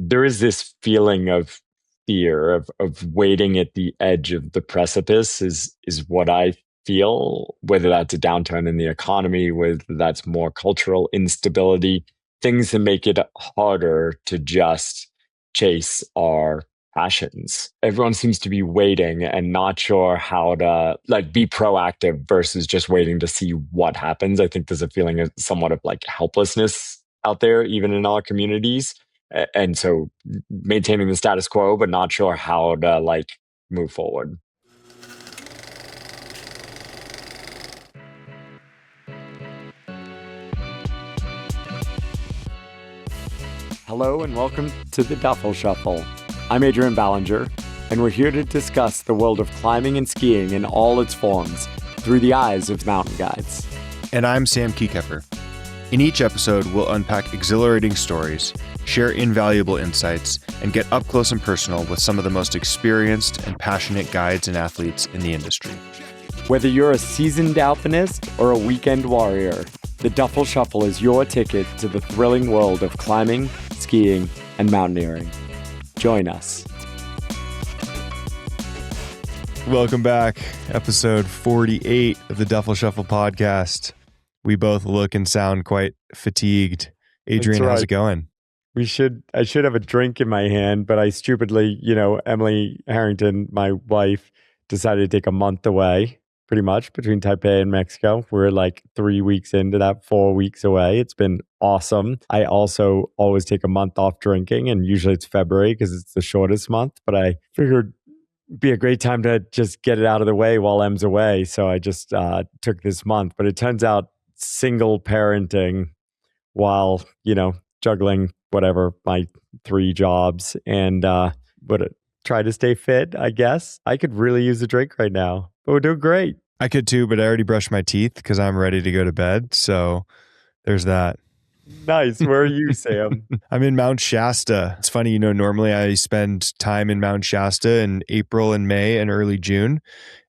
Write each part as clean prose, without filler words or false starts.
there is this feeling of fear of waiting at the edge of the precipice is what I feel, whether that's a downturn in the economy, whether that's more cultural instability, things that make it harder to just chase our passions. Everyone seems to be waiting and not sure how to like be proactive versus just waiting to see what happens. I think there's a feeling of somewhat of like helplessness out there, even in our communities. And so maintaining the status quo, but not sure how to like move forward. Hello and welcome to the Duffel Shuffle. I'm Adrian Ballinger, and we're here to discuss the world of climbing and skiing in all its forms through the eyes of mountain guides. And I'm Sam Keykeper. In each episode, we'll unpack exhilarating stories, share invaluable insights, and get up close and personal with some of the most experienced and passionate guides and athletes in the industry. Whether you're a seasoned alpinist or a weekend warrior, the Duffel Shuffle is your ticket to the thrilling world of climbing, skiing, and mountaineering. Join us. Welcome back. Episode 48 of the Duffel Shuffle podcast. We both look and sound quite fatigued. Adrian, how's it going? I should have a drink in my hand, but I stupidly, Emily Harrington, my wife, decided to take a month away, pretty much, between Taipei and Mexico. We're like 3 weeks into that, 4 weeks away. It's been awesome. I also always take a month off drinking, and usually it's February because it's the shortest month, but I figured it'd be a great time to just get it out of the way while Em's away. So I just took this month, but it turns out single parenting while, juggling whatever, my 3 jobs and try to stay fit, I guess. I could really use a drink right now, but we're doing great. I could too, but I already brushed my teeth because I'm ready to go to bed. So there's that. Nice. Where are you, Sam? I'm in Mount Shasta. It's funny, normally I spend time in Mount Shasta in April and May and early June.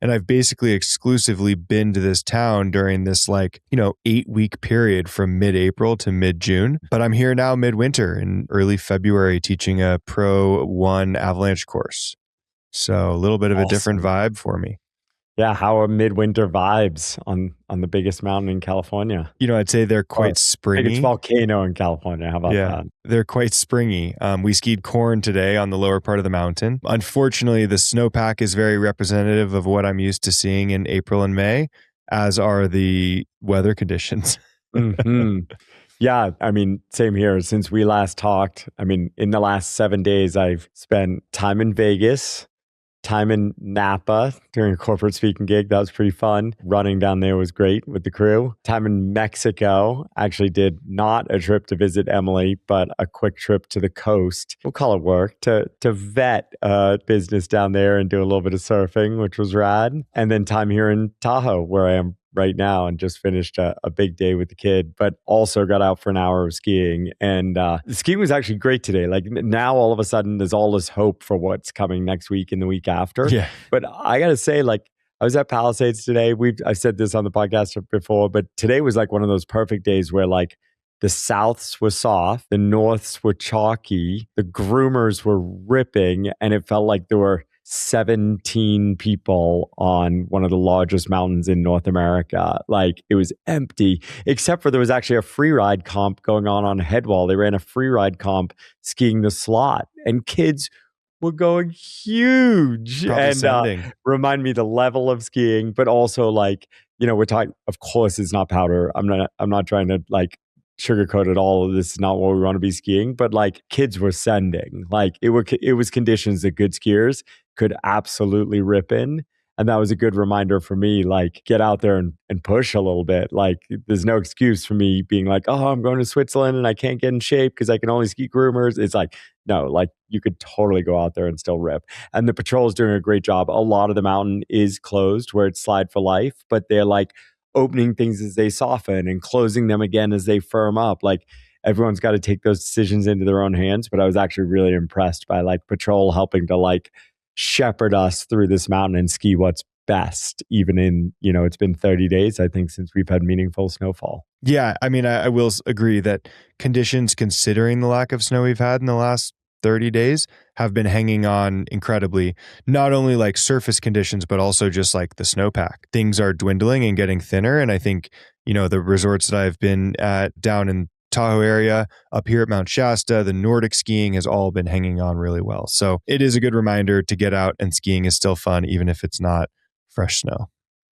And I've basically exclusively been to this town during this 8-week period from mid-April to mid-June. But I'm here now midwinter in early February teaching a Pro 1 avalanche course. So a little bit of a different vibe for me. Yeah, how are midwinter vibes on the biggest mountain in California? I'd say they're quite springy. Biggest volcano in California. How about that? They're quite springy. We skied corn today on the lower part of the mountain. Unfortunately, the snowpack is very representative of what I'm used to seeing in April and May, as are the weather conditions. Mm-hmm. Yeah, same here. Since we last talked, in the last 7 days, I've spent time in Vegas, time in Napa during a corporate speaking gig. That was pretty fun. Running down there was great with the crew. Time in Mexico. Actually did not a trip to visit Emily, but a quick trip to the coast. We'll call it work to vet business down there and do a little bit of surfing, which was rad. And then time here in Tahoe, where I am right now, and just finished a big day with the kid, but also got out for an hour of skiing. And the skiing was actually great today. Like now all of a sudden there's all this hope for what's coming next week and the week after. Yeah. But I got to say, I was at Palisades today. I've said this on the podcast before, but today was like one of those perfect days where the Souths were soft, the Norths were chalky, the groomers were ripping, and it felt like there were 17 people on one of the largest mountains in North America. Like it was empty, except for there was actually a free ride comp going on Headwall. They ran a free ride comp skiing the slot, and kids were going huge. And remind me the level of skiing, but also we're talking, of course it's not powder. I'm not trying to sugarcoat at all. This is not what we want to be skiing, but kids were sending. It was conditions that good skiers could absolutely rip in. And that was a good reminder for me, get out there and push a little bit. There's no excuse for me being oh, I'm going to Switzerland and I can't get in shape because I can only ski groomers. It's no, you could totally go out there and still rip. And the patrol is doing a great job. A lot of the mountain is closed where it's slide for life, but they're opening things as they soften and closing them again as they firm up. Everyone's got to take those decisions into their own hands. But I was actually really impressed by patrol helping to shepherd us through this mountain and ski what's best, even in, it's been 30 days, I think, since we've had meaningful snowfall. Yeah. I will agree that conditions, considering the lack of snow we've had in the last 30 days have been hanging on incredibly. Not only like surface conditions, but also just like the snowpack. Things are dwindling and getting thinner. And I think, the resorts that I've been at down in Tahoe area, up here at Mount Shasta, the Nordic skiing has all been hanging on really well. So it is a good reminder to get out, and skiing is still fun, even if it's not fresh snow.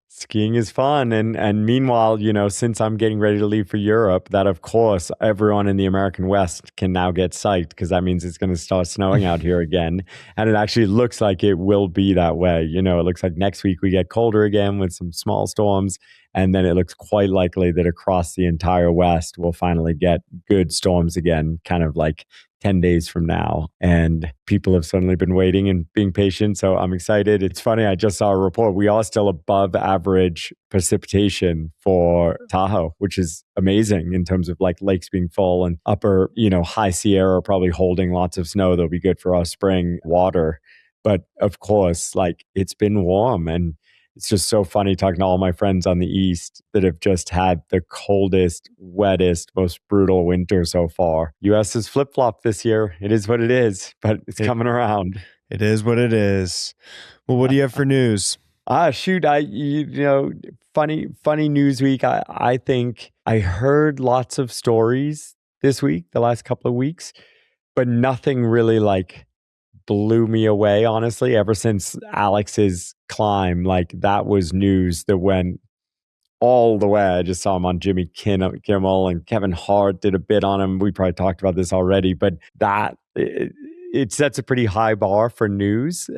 Skiing is fun. And meanwhile, since I'm getting ready to leave for Europe, that of course everyone in the American West can now get psyched, because that means it's going to start snowing out here again. And it actually looks like it will be that way. It looks like next week we get colder again with some small storms. And then it looks quite likely that across the entire West, we'll finally get good storms again, kind of like 10 days from now. And people have suddenly been waiting and being patient. So I'm excited. It's funny, I just saw a report. We are still above average precipitation for Tahoe, which is amazing in terms of like lakes being full, and upper, high Sierra probably holding lots of snow that'll be good for our spring water. But of course, like, it's been warm, and it's just so funny talking to all my friends on the East that have just had the coldest, wettest, most brutal winter so far. US is flip-flopped this year. It is what it is, but it's coming around. It is what it is. Well, what do you have for news? Shoot, funny news week. I think I heard lots of stories this week, the last couple of weeks, but nothing really like blew me away, honestly. Ever since Alex's climb, like, that was news that went all the way. I just saw him on Jimmy Kimmel, and Kevin Hart did a bit on him. We probably talked about this already, but it sets a pretty high bar for news.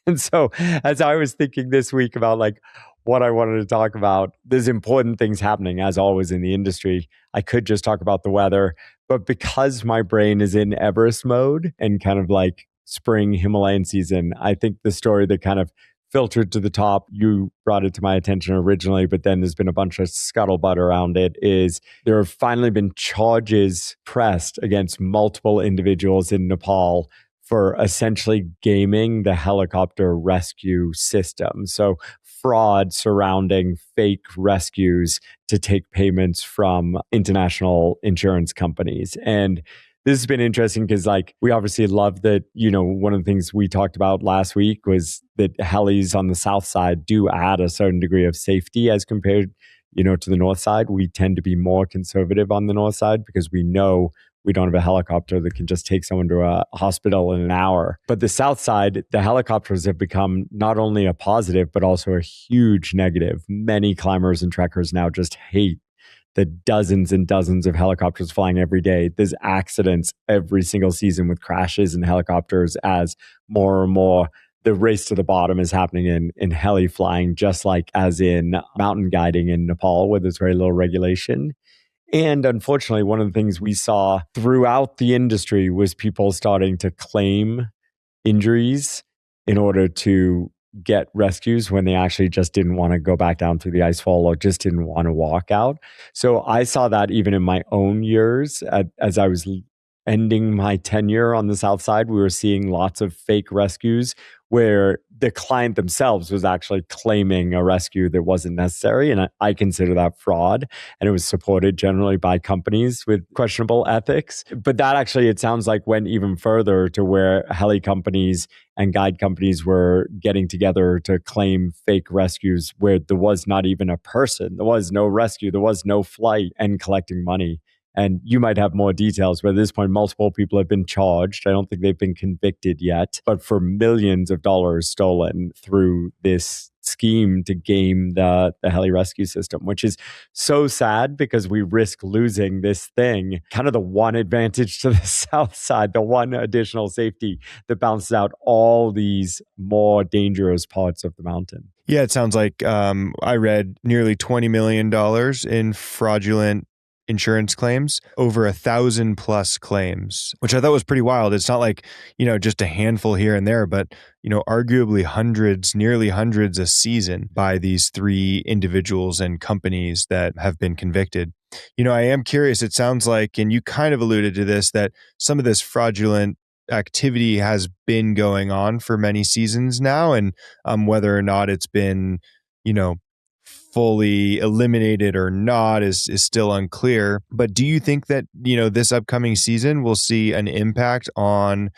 And so as I was thinking this week about like what I wanted to talk about, there's important things happening as always in the industry. I could just talk about the weather, but because my brain is in Everest mode and kind of like spring Himalayan season, I think the story that kind of filtered to the top, you brought it to my attention originally, but then there's been a bunch of scuttlebutt around it, is there have finally been charges pressed against multiple individuals in Nepal for essentially gaming the helicopter rescue system. So fraud surrounding fake rescues to take payments from international insurance companies. And this has been interesting because, like, we obviously love that, one of the things we talked about last week was that helis on the south side do add a certain degree of safety as compared, to the north side. We tend to be more conservative on the north side because we know we don't have a helicopter that can just take someone to a hospital in an hour. But the south side, the helicopters have become not only a positive, but also a huge negative. Many climbers and trekkers now just hate the dozens and dozens of helicopters flying every day. There's accidents every single season with crashes in helicopters as more and more the race to the bottom is happening in heli flying, just like as in mountain guiding in Nepal, where there's very little regulation. And unfortunately, one of the things we saw throughout the industry was people starting to claim injuries in order to get rescues when they actually just didn't want to go back down through the icefall or just didn't want to walk out. So I saw that even in my own years as I was ending my tenure on the south side, we were seeing lots of fake rescues where the client themselves was actually claiming a rescue that wasn't necessary. And I consider that fraud. And it was supported generally by companies with questionable ethics. But that actually, it sounds like, went even further to where heli companies and guide companies were getting together to claim fake rescues where there was not even a person, there was no rescue, there was no flight, and collecting money. And you might have more details, but at this point, multiple people have been charged. I don't think they've been convicted yet, but for millions of dollars stolen through this scheme to game the heli rescue system, which is so sad because we risk losing this thing, kind of the one advantage to the south side, the one additional safety that balances out all these more dangerous parts of the mountain. Yeah, it sounds like I read nearly $20 million in fraudulent insurance claims, over 1,000+ claims, which I thought was pretty wild. It's not like, just a handful here and there, but, arguably hundreds, nearly hundreds a season by these three individuals and companies that have been convicted. I am curious, it sounds like, and you kind of alluded to this, that some of this fraudulent activity has been going on for many seasons now, and whether or not it's been, fully eliminated or not is still unclear. But do you think that, this upcoming season will see an impact on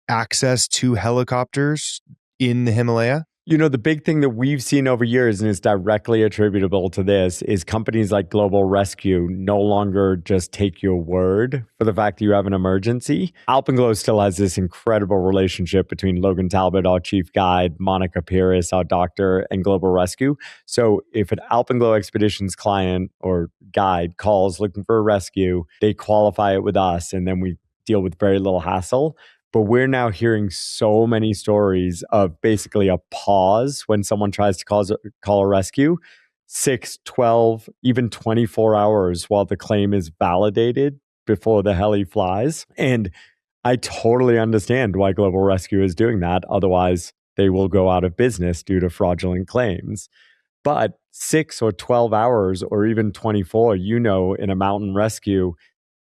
access to helicopters in the Himalaya? The big thing that we've seen over years, and it's directly attributable to this, is companies like Global Rescue no longer just take your word for the fact that you have an emergency. Alpenglow still has this incredible relationship between Logan Talbot, our chief guide, Monica Pires, our doctor, and Global Rescue. So if an Alpenglow Expeditions client or guide calls looking for a rescue, they qualify it with us, and then we deal with very little hassle. But we're now hearing so many stories of basically a pause when someone tries to call a rescue, 6, 12, even 24 hours while the claim is validated before the heli flies. And I totally understand why Global Rescue is doing that. Otherwise, they will go out of business due to fraudulent claims. But 6 or 12 hours or even 24, in a mountain rescue,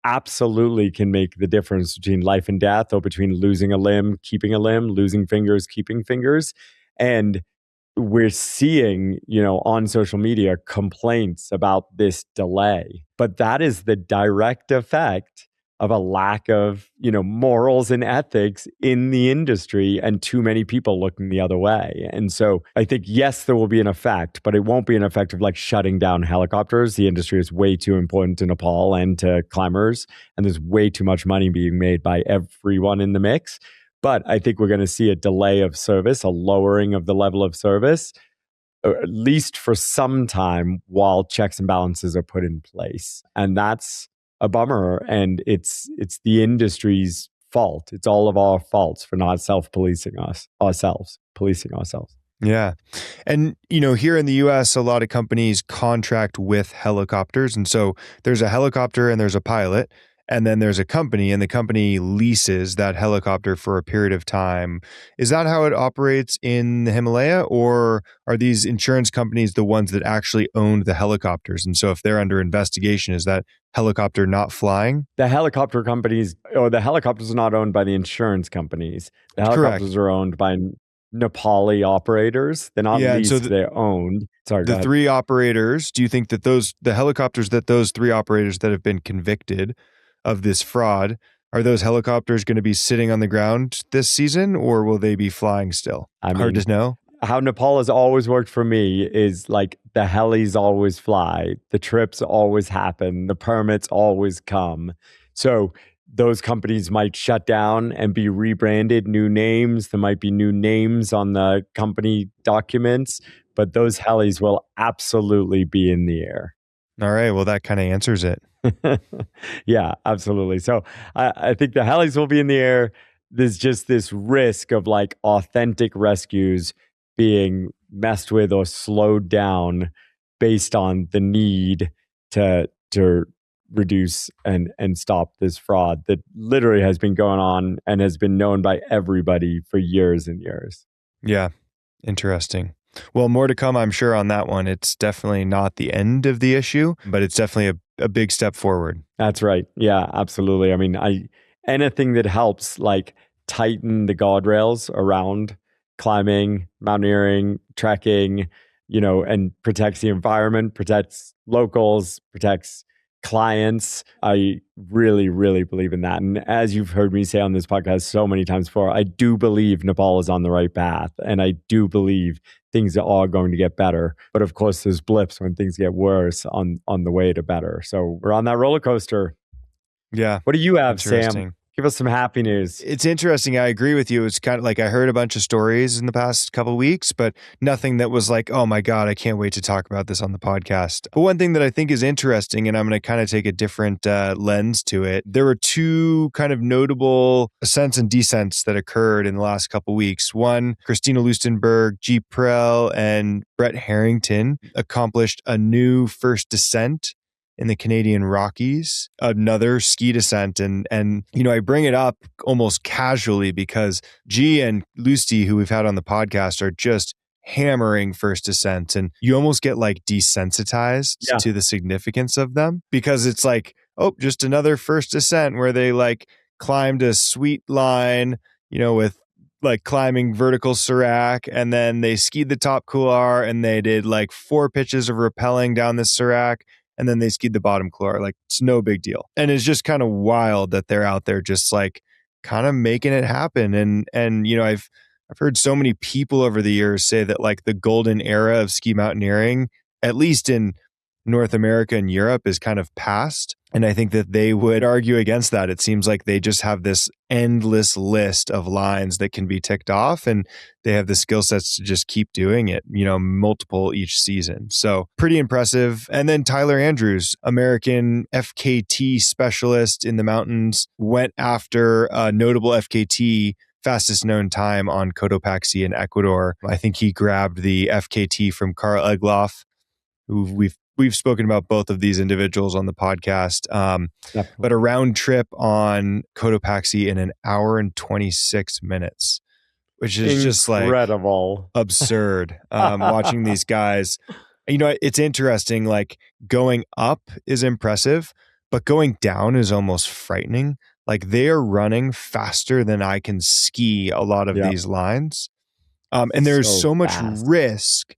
absolutely can make the difference between life and death, or between losing a limb, keeping a limb, losing fingers, keeping fingers. And we're seeing, on social media, complaints about this delay. But that is the direct effect of a lack of, morals and ethics in the industry, and too many people looking the other way. And so I think, yes, there will be an effect, but it won't be an effect of like shutting down helicopters. The industry is way too important to Nepal and to climbers, and there's way too much money being made by everyone in the mix. But I think we're going to see a delay of service, a lowering of the level of service, or at least for some time, while checks and balances are put in place. And that's a bummer. And it's the industry's fault. It's all of our faults for not policing ourselves. Yeah. And, here in the US, a lot of companies contract with helicopters. And so there's a helicopter and there's a pilot. And then there's a company, and the company leases that helicopter for a period of time. Is that how it operates in the Himalaya, or are these insurance companies the ones that actually own the helicopters? And so if they're under investigation, is that helicopter not flying? The helicopter companies, or the helicopters are not owned by the insurance companies. The helicopters Correct. are owned by Nepali operators. They're not leased, so they're owned. Sorry, the three operators, do you think that the helicopters that those three operators that have been convicted of this fraud, are those helicopters going to be sitting on the ground this season, or will they be flying still? Hard to know. How Nepal has always worked for me is like the helis always fly, the trips always happen, the permits always come. So those companies might shut down and be rebranded, new names. There might be new names on the company documents, but those helis will absolutely be in the air. All right. Well, that kind of answers it. Yeah, absolutely. So I think the helis will be in the air. There's just this risk of like authentic rescues being messed with or slowed down based on the need to reduce and stop this fraud that literally has been going on and has been known by everybody for years and years. Yeah. Interesting. Well, more to come, I'm sure, on that one. It's definitely not the end of the issue, but it's definitely a big step forward. That's right. Yeah, absolutely. I mean, anything that helps like tighten the guardrails around climbing, mountaineering, trekking, and protects the environment, protects locals, protects clients. I really, really believe in that. And as you've heard me say on this podcast so many times before, I do believe Nepal is on the right path. And I do believe things are going to get better. But of course, there's blips when things get worse on the way to better. So we're on that roller coaster. Yeah. What do you have, Sam? Give us some happy news. It's interesting. I agree with you. It's kind of like I heard a bunch of stories in the past couple of weeks, but nothing that was like, oh my God, I can't wait to talk about this on the podcast. But one thing that I think is interesting, and I'm going to kind of take a different lens to it, there were two kind of notable ascents and descents that occurred in the last couple of weeks. One, Christina Lustenberg, G. Prell, and Brett Harrington accomplished a new first descent in the Canadian Rockies, another ski descent. And I bring it up almost casually because G and Lusty, who we've had on the podcast, are just hammering first descents. And you almost get like desensitized to the significance of them, because it's like, oh, just another first descent where they like climbed a sweet line, with like climbing vertical Serac, and then they skied the top couloir, and they did like 4 pitches of rappelling down the Serac, and then they skied the bottom couloir. Like, it's no big deal. And it's just kind of wild that they're out there just like kind of making it happen. And you know, I've heard so many people over the years say that like the golden era of ski mountaineering, at least in North America and Europe, is kind of past. And I think that they would argue against that. It seems like they just have this endless list of lines that can be ticked off, and they have the skill sets to just keep doing it, you know, multiple each season. So pretty impressive. And then Tyler Andrews, American FKT specialist in the mountains, went after a notable FKT fastest known time on Cotopaxi in Ecuador. I think he grabbed the FKT from Carl Egloff, who we've spoken about both of these individuals on the podcast. But a round trip on Cotopaxi in 1 hour and 26 minutes, which is just like incredible, absurd. Watching these guys, you know, it's interesting. Like, going up is impressive, but going down is almost frightening. Like, they are running faster than I can ski a lot of these lines. And there's so much risk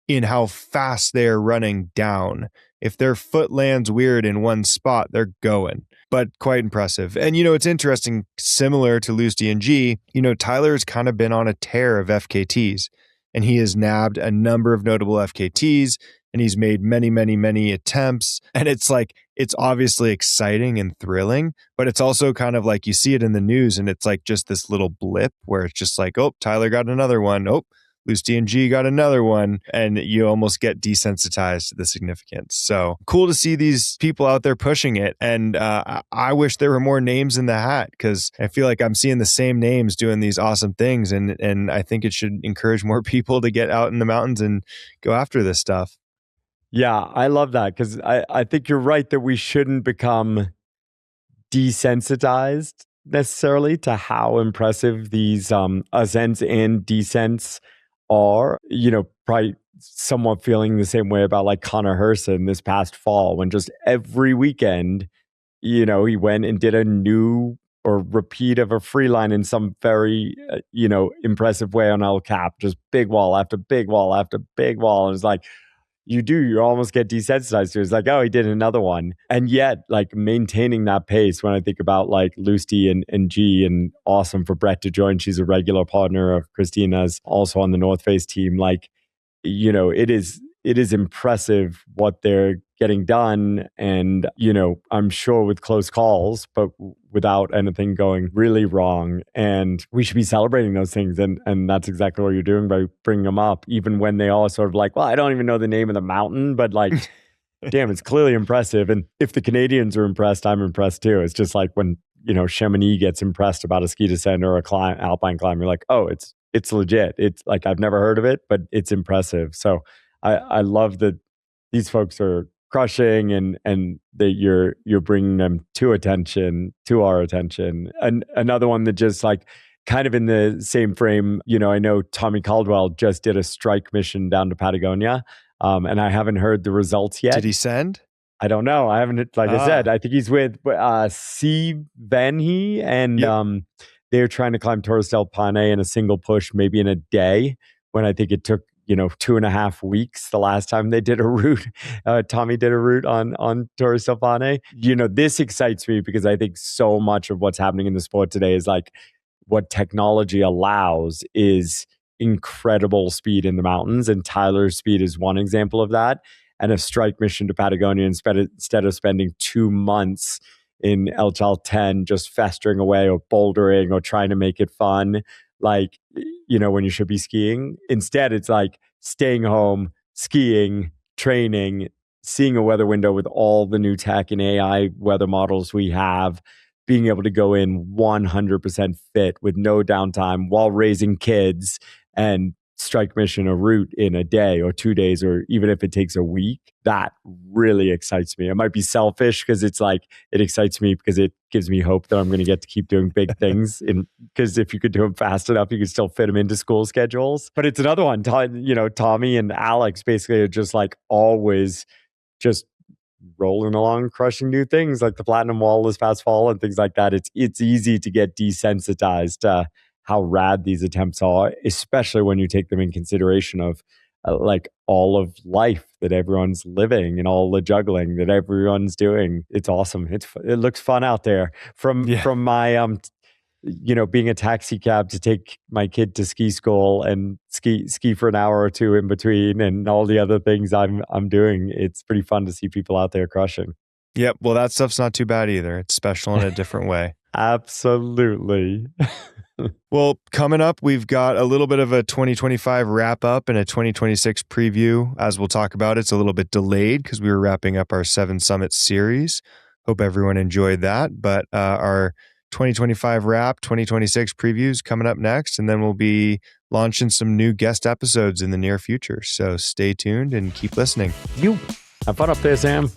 in how fast they're running down. If their foot lands weird in one spot, they're going. But quite impressive. And, you know, it's interesting, similar to Loose DNG, you know, Tyler's kind of been on a tear of FKTs, and he has nabbed a number of notable FKTs, and he's made many, many, many attempts. And it's like, it's obviously exciting and thrilling, but it's also kind of like you see it in the news, and it's like just this little blip where it's just like, oh, Tyler got another one. Oh, Loose DNG got another one, and you almost get desensitized to the significance. So cool to see these people out there pushing it. And I wish there were more names in the hat, because I feel like I'm seeing the same names doing these awesome things. And I think it should encourage more people to get out in the mountains and go after this stuff. Yeah, I love that, because I think you're right that we shouldn't become desensitized necessarily to how impressive these ascents and descents are. You know, probably somewhat feeling the same way about like Connor Herson this past fall, when just every weekend, you know, he went and did a new or repeat of a free line in some very, you know, impressive way on El Cap, just big wall after big wall after big wall. And it's like, you almost get desensitized to it. It's like, oh, he did another one. And yet, like, maintaining that pace, when I think about like Lusty and G, and awesome for Brett to join. She's a regular partner of Christina's, also on the North Face team. Like, you know, it is impressive what they're getting done. And, you know, I'm sure with close calls, but without anything going really wrong. And we should be celebrating those things. And that's exactly what you're doing by bringing them up, even when they all sort of like, well, I don't even know the name of the mountain, but like, damn, it's clearly impressive. And if the Canadians are impressed, I'm impressed too. It's just like when, you know, Chamonix gets impressed about a ski descent or a alpine climb, you're like, oh, it's legit. It's like, I've never heard of it, but it's impressive. So I love that these folks are crushing, and that you're bringing them to our attention. And another one that just like kind of in the same frame, you know, I know Tommy Caldwell just did a strike mission down to Patagonia, and I haven't heard the results yet. Did he send? I don't know. I haven't, like I said, I think he's with C. Venhe, and they're trying to climb Torres del Paine in a single push, maybe in a day, when I think it took, you know, 2.5 weeks the last time they did a route. Tommy did a route on Torres del Paine. You know, this excites me because I think so much of what's happening in the sport today is like, what technology allows is incredible speed in the mountains. And Tyler's speed is one example of that. And a strike mission to Patagonia, instead of spending 2 months in El Chalten just festering away or bouldering or trying to make it fun, like, you know, when you should be skiing. Instead, it's like staying home, skiing, training, seeing a weather window with all the new tech and AI weather models we have, being able to go in 100% fit with no downtime while raising kids, and strike mission a route in a day or 2 days, or even if it takes a week. That really excites me. It might be selfish, because it's like, it excites me because it gives me hope that I'm going to get to keep doing big things. Because if you could do them fast enough, you could still fit them into school schedules. But it's another one. You know, Tommy and Alex basically are just like always just rolling along, crushing new things like the Platinum Wall this past fall and things like that. It's easy to get desensitized to how rad these attempts are, especially when you take them in consideration of like all of life that everyone's living and all the juggling that everyone's doing. It's awesome. It looks fun out there. From my being a taxi cab to take my kid to ski school and ski for an hour or two in between, and all the other things I'm doing. It's pretty fun to see people out there crushing. Yep. Well, that stuff's not too bad either. It's special in a different way. Absolutely. Well, coming up, we've got a little bit of a 2025 wrap up and a 2026 preview. As we'll talk about, it's a little bit delayed because we were wrapping up our 7 Summits series. Hope everyone enjoyed that. But our 2025 wrap, 2026 previews coming up next. And then we'll be launching some new guest episodes in the near future. So stay tuned and keep listening. You have fun up there, Sam.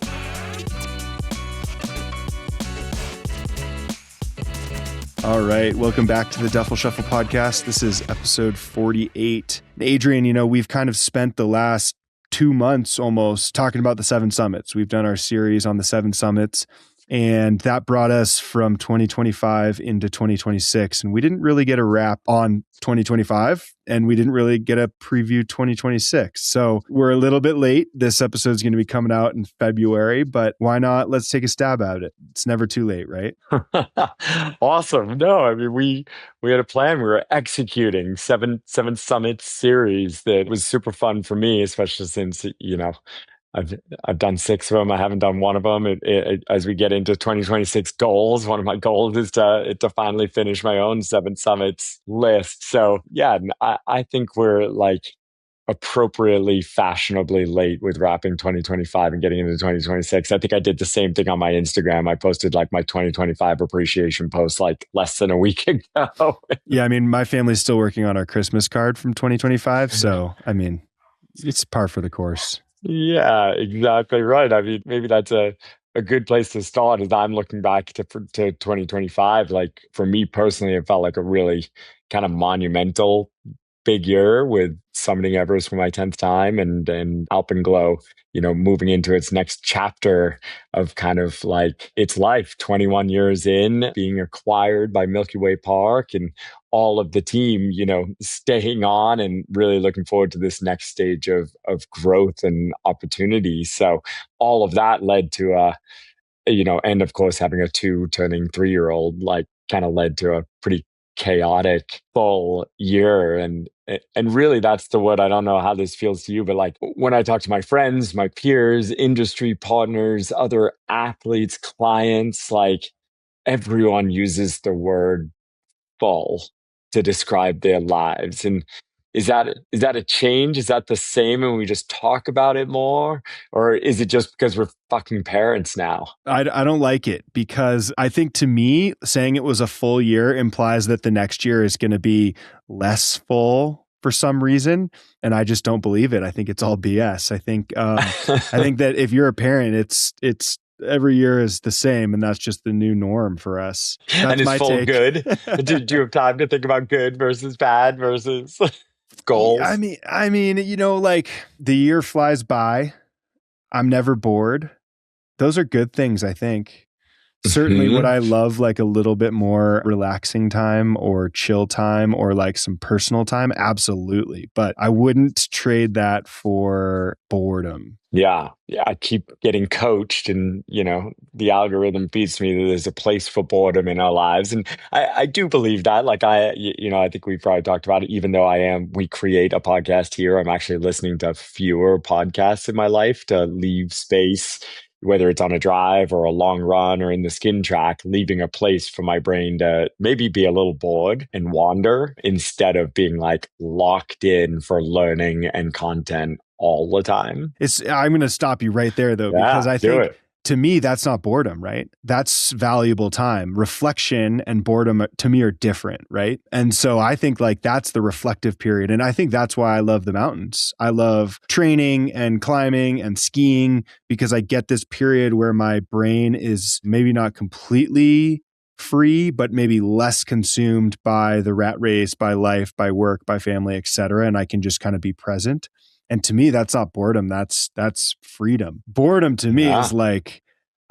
All right. Welcome back to the Duffel Shuffle podcast. This is episode 48. Adrian, we've kind of spent the last 2 months almost talking about the 7 Summits. We've done our series on the 7 Summits, and that brought us from 2025 into 2026. And we didn't really get a wrap on 2025, and we didn't really get a preview 2026. So we're a little bit late. This episode is going to be coming out in February, but why not? Let's take a stab at it. It's never too late, right? Awesome. No, I mean, we had a plan. We were executing seven Summits series that was super fun for me, especially since, I've done 6 of them. I haven't done one of them. As we get into 2026 goals, one of my goals is to finally finish my own 7 Summits list. So yeah, I think we're like appropriately, fashionably late with wrapping 2025 and getting into 2026. I think I did the same thing on my Instagram. I posted like my 2025 appreciation post like less than a week ago. Yeah, I mean, my family's still working on our Christmas card from 2025. So, I mean, it's par for the course. Yeah, exactly right. I mean, maybe that's a good place to start as I'm looking back to 2025. Like for me personally, it felt like a really kind of monumental big year with summiting Everest for my 10th time and Alpenglow, moving into its next chapter of kind of like its life, 21 years in, being acquired by Milky Way Park and all of the team, staying on and really looking forward to this next stage of growth and opportunity. So all of that led to and of course having a 2 turning 3-year-old, like kind of led to a pretty chaotic full year. And really that's the word. I don't know how this feels to you, but like when I talk to my friends, my peers, industry partners, other athletes, clients, like everyone uses the word full to describe their lives. And is that a change? Is that the same and we just talk about it more? Or is it just because we're fucking parents now? I don't like it because I think to me, saying it was a full year implies that the next year is going to be less full for some reason. And I just don't believe it. I think it's all BS. I think that if you're a parent, it's every year is the same, and that's just the new norm for us. That's and it's my full take. Good. Do you have time to think about good versus bad versus goals? I mean, like the year flies by. I'm never bored. Those are good things, I think. Certainly would I love like a little bit more relaxing time or chill time or like some personal time? Absolutely. But I wouldn't trade that for boredom. Yeah. I keep getting coached and, the algorithm feeds me that there's a place for boredom in our lives. And I do believe that. Like I think we've probably talked about it, even though we create a podcast here, I'm actually listening to fewer podcasts in my life to leave space, whether it's on a drive or a long run or in the skin track, leaving a place for my brain to maybe be a little bored and wander instead of being like locked in for learning and content all the time. I'm going to stop you right there though, because I think to me, that's not boredom, right? That's valuable time. Reflection and boredom to me are different, right? And so I think like that's the reflective period. And I think that's why I love the mountains. I love training and climbing and skiing because I get this period where my brain is maybe not completely free, but maybe less consumed by the rat race, by life, by work, by family, etc. And I can just kind of be present. And to me, that's not boredom. That's freedom. Boredom to me is like,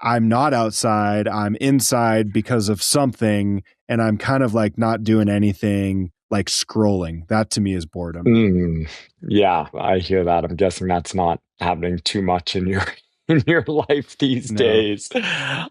I'm not outside, I'm inside because of something, and I'm kind of like not doing anything, like scrolling. That to me is boredom. Yeah, I hear that. I'm guessing that's not happening too much in your in your life these No. days.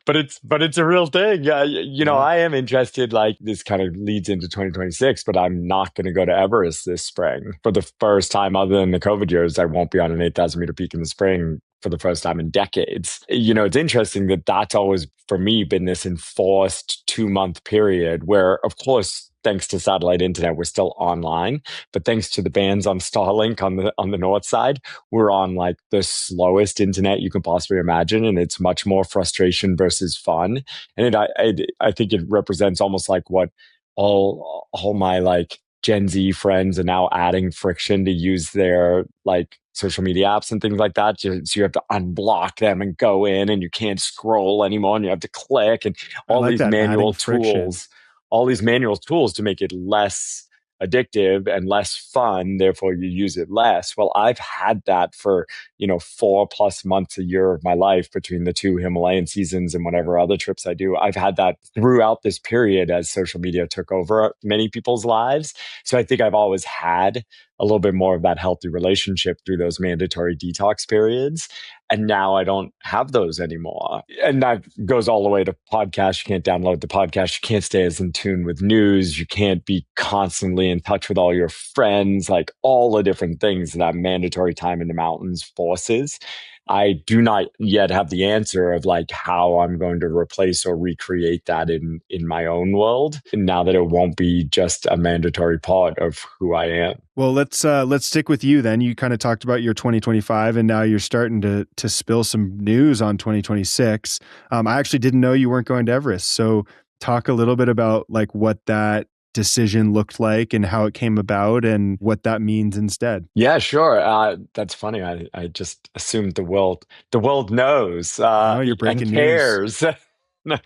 But it's a real thing. Yeah, Yeah. I am interested, like this kind of leads into 2026, but I'm not going to go to Everest this spring. For the first time other than the COVID years, I won't be on an 8,000-meter peak in the spring for the first time in decades. It's interesting that that's always for me been this enforced 2-month period where, of course, thanks to satellite internet, we're still online. But thanks to the bans on Starlink on the north side, we're on like the slowest internet you can possibly imagine, and it's much more frustration versus fun. And I think it represents almost like what all my like Gen Z friends are now adding friction to use their like social media apps and things like that. So you have to unblock them and go in, and you can't scroll anymore, and you have to click and I all like these that, manual adding friction. tools all these manual tools to make it less addictive and less fun, therefore you use it less. Well, I've had that for 4+ months a year of my life between the two Himalayan seasons and whatever other trips I do. I've had that throughout this period as social media took over many people's lives. So I think I've always had a little bit more of that healthy relationship through those mandatory detox periods. And now I don't have those anymore. And that goes all the way to podcasts. You can't download the podcast. You can't stay as in tune with news. You can't be constantly in touch with all your friends, like all the different things that mandatory time in the mountains forces. I do not yet have the answer of like how I'm going to replace or recreate that in my own world. And now that it won't be just a mandatory part of who I am. Well, let's stick with you then. You kind of talked about your 2025, and now you're starting to spill some news on 2026. I actually didn't know you weren't going to Everest, so talk a little bit about like what that decision looked like and how it came about and what that means instead. Yeah, sure. That's funny. I just assumed the world knows No, you're and breaking news. cares. No.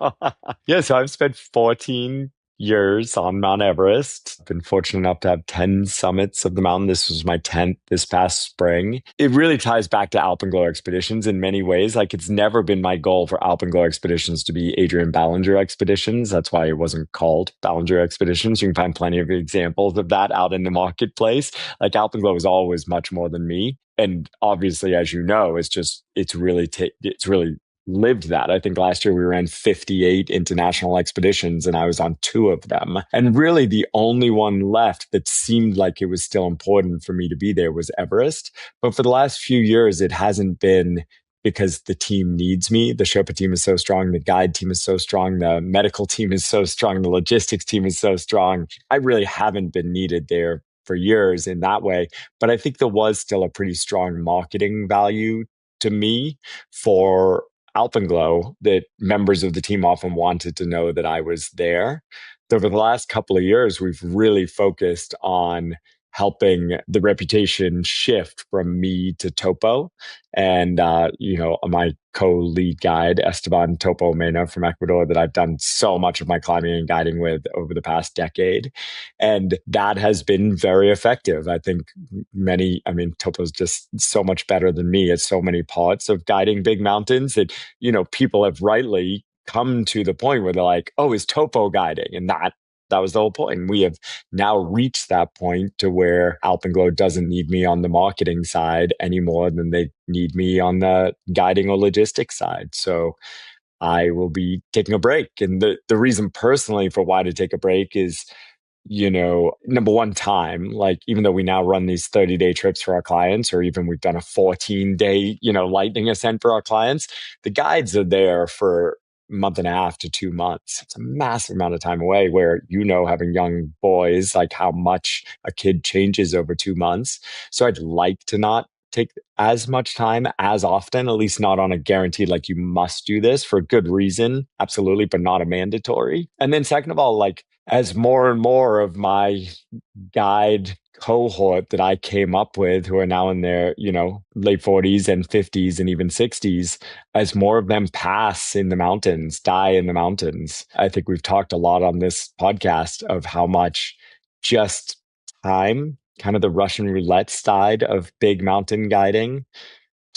Yeah, so I've spent 14 years on Mount Everest. Been fortunate enough to have 10 summits of the mountain. This was my 10th this past spring. It really ties back to Alpenglow Expeditions in many ways. Like it's never been my goal for Alpenglow Expeditions to be Adrian Ballinger Expeditions. That's why it wasn't called Ballinger Expeditions. You can find plenty of examples of that out in the marketplace. Like Alpenglow is always much more than me. And obviously, as you know, it's really lived that. I think last year we ran 58 international expeditions and I was on 2 of them. And really the only one left that seemed like it was still important for me to be there was Everest. But for the last few years, it hasn't been because the team needs me. The Sherpa team is so strong. The guide team is so strong. The medical team is so strong. The logistics team is so strong. I really haven't been needed there for years in that way. But I think there was still a pretty strong marketing value to me for Alpenglow that members of the team often wanted to know that I was there. So over the last couple of years, we've really focused on helping the reputation shift from me to Topo. And, my co-lead guide, Esteban Topo Mena from Ecuador, that I've done so much of my climbing and guiding with over the past decade. And that has been very effective. I think Topo's just so much better than me at so many parts of guiding big mountains that, people have rightly come to the point where they're like, oh, is Topo guiding? And that was the whole point. And we have now reached that point to where Alpenglow doesn't need me on the marketing side any more than they need me on the guiding or logistics side. So I will be taking a break. And the reason personally for why to take a break is, number one, time. Like, even though we now run these 30-day trips for our clients, or even we've done a 14-day, lightning ascent for our clients, the guides are there for month and a half to 2 months. It's a massive amount of time away where, having young boys, like how much a kid changes over 2 months. So I'd like to not take as much time as often, at least not on a guaranteed, like you must do this for a good reason. Absolutely, but not a mandatory. And then second of all, like as more and more of my guide cohort that I came up with, who are now in their, late 40s and 50s and even 60s, as more of them pass in the mountains, die in the mountains. I think we've talked a lot on this podcast of how much just time, kind of the Russian roulette side of big mountain guiding,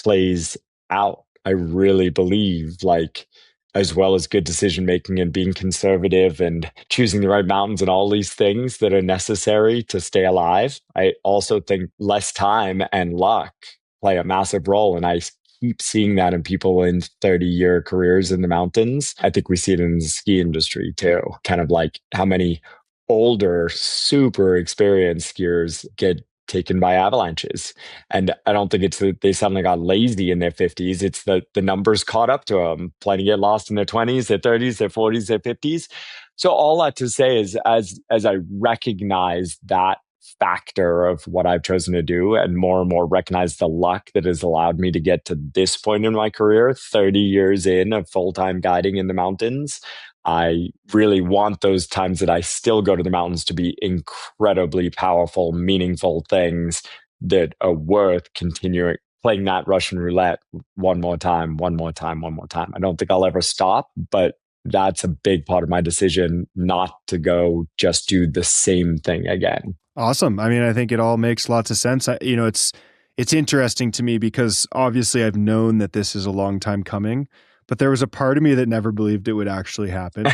plays out I really believe like as well as good decision making and being conservative and choosing the right mountains and all these things that are necessary to stay alive, I also think less time and luck play a massive role. And I keep seeing that in people in 30-year careers in the mountains. I think we see it in the ski industry too. Kind of like how many older, super experienced skiers get taken by avalanches. And I don't think it's that they suddenly got lazy in their 50s. It's that the numbers caught up to them. Plenty get lost in their 20s, their 30s, their 40s, their 50s. So all that to say is as I recognize that factor of what I've chosen to do and more recognize the luck that has allowed me to get to this point in my career, 30 years in of full-time guiding in the mountains, I really want those times that I still go to the mountains to be incredibly powerful, meaningful things that are worth continuing playing that Russian roulette one more time, one more time, one more time. I don't think I'll ever stop, but that's a big part of my decision not to go just do the same thing again. Awesome. I mean, I think it all makes lots of sense. It's interesting to me because obviously I've known that this is a long time coming, but there was a part of me that never believed it would actually happen.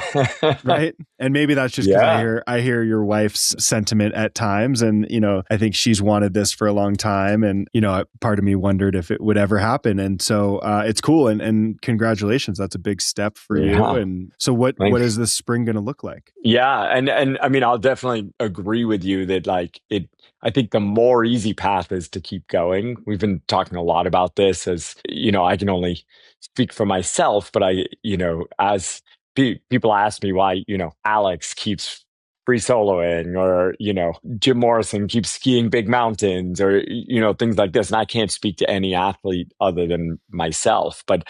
Right. And maybe that's just because I hear your wife's sentiment at times. And, I think she's wanted this for a long time. And, part of me wondered if it would ever happen. And so it's cool. And congratulations. That's a big step for you. And so what is this spring going to look like? Yeah. And I mean, I'll definitely agree with you that I think the more easy path is to keep going. We've been talking a lot about this as, I can only speak for myself, but as people ask me why, Alex keeps free soloing or, Jim Morrison keeps skiing big mountains or, things like this. And I can't speak to any athlete other than myself. But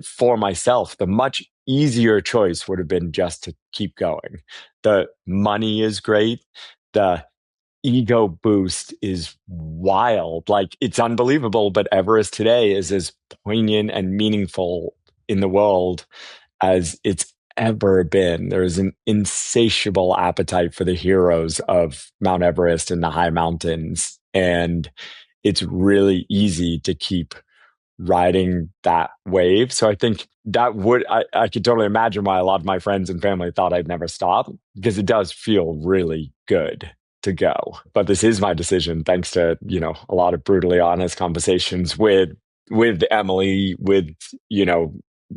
for myself, the much easier choice would have been just to keep going. The money is great. The ego boost is wild. Like it's unbelievable, but Everest today is as poignant and meaningful in the world as it's ever been. There is an insatiable appetite for the heroes of Mount Everest and the high mountains. And it's really easy to keep riding that wave. So I think that I could totally imagine why a lot of my friends and family thought I'd never stop, because it does feel really good to go. But this is my decision, thanks to, a lot of brutally honest conversations with Emily, with,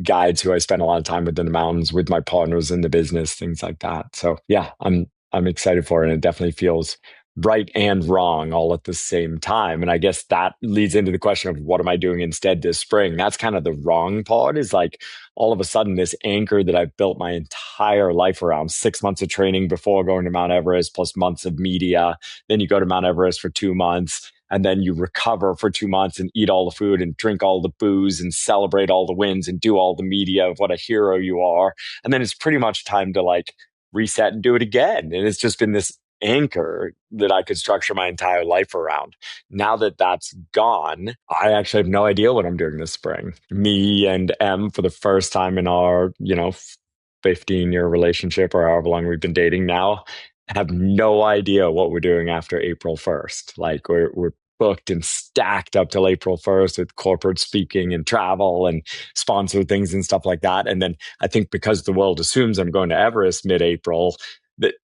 guides who I spend a lot of time with in the mountains, with my partners in the business, things like that. So yeah, I'm excited for it. And it definitely feels right and wrong all at the same time. And I guess that leads into the question of what am I doing instead this spring? That's kind of the wrong part, is like all of a sudden this anchor that I've built my entire life around, 6 months of training before going to Mount Everest, plus months of media. Then you go to Mount Everest for 2 months. And then you recover for 2 months and eat all the food and drink all the booze and celebrate all the wins and do all the media of what a hero you are. And then it's pretty much time to like reset and do it again. And it's just been this anchor that I could structure my entire life around. Now that that's gone, I actually have no idea what I'm doing this spring. Me and Em, for the first time in our, 15-year relationship or however long we've been dating now, have no idea what we're doing after April 1st. Like we're booked and stacked up till April 1st with corporate speaking and travel and sponsor things and stuff like that. And then I think because the world assumes I'm going to Everest mid-April, that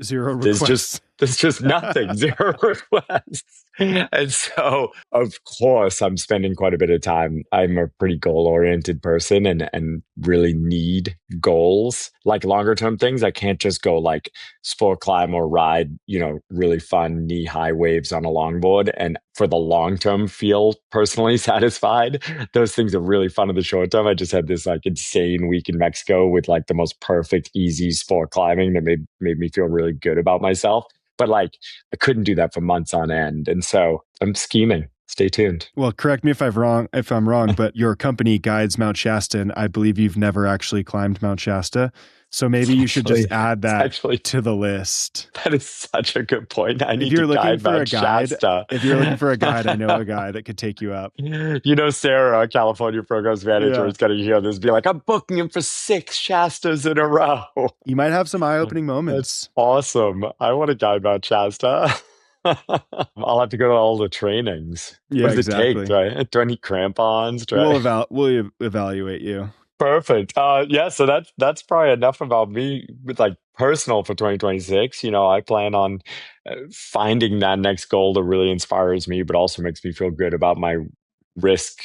zero requests. There's just nothing, zero requests. And so, of course, I'm spending quite a bit of time. I'm a pretty goal-oriented person and really need goals, like longer-term things. I can't just go like sport climb or ride, really fun knee-high waves on a longboard and for the long-term feel personally satisfied. Those things are really fun in the short term. I just had this like insane week in Mexico with like the most perfect, easy sport climbing that made me feel really good about myself. But like, I couldn't do that for months on end. And so I'm scheming. Stay tuned. Well, correct me if I'm wrong, but your company guides Mount Shasta, and I believe you've never actually climbed Mount Shasta. So maybe you should just add that to the list. That is such a good point. I need to guide Mount Shasta. If you're looking for a guide, I know a guy that could take you up. Sarah, our California programs manager, is going to hear this, be like, I'm booking him for 6 Shastas in a row. You might have some eye-opening moments. That's awesome. I want to guide Mount Shasta. I'll have to go to all the trainings. Yeah, What does it take? exactly. Do I need crampons? We'll evaluate you. Perfect. Yeah, so that's probably enough about me with like personal for 2026. I plan on finding that next goal that really inspires me, but also makes me feel good about my risk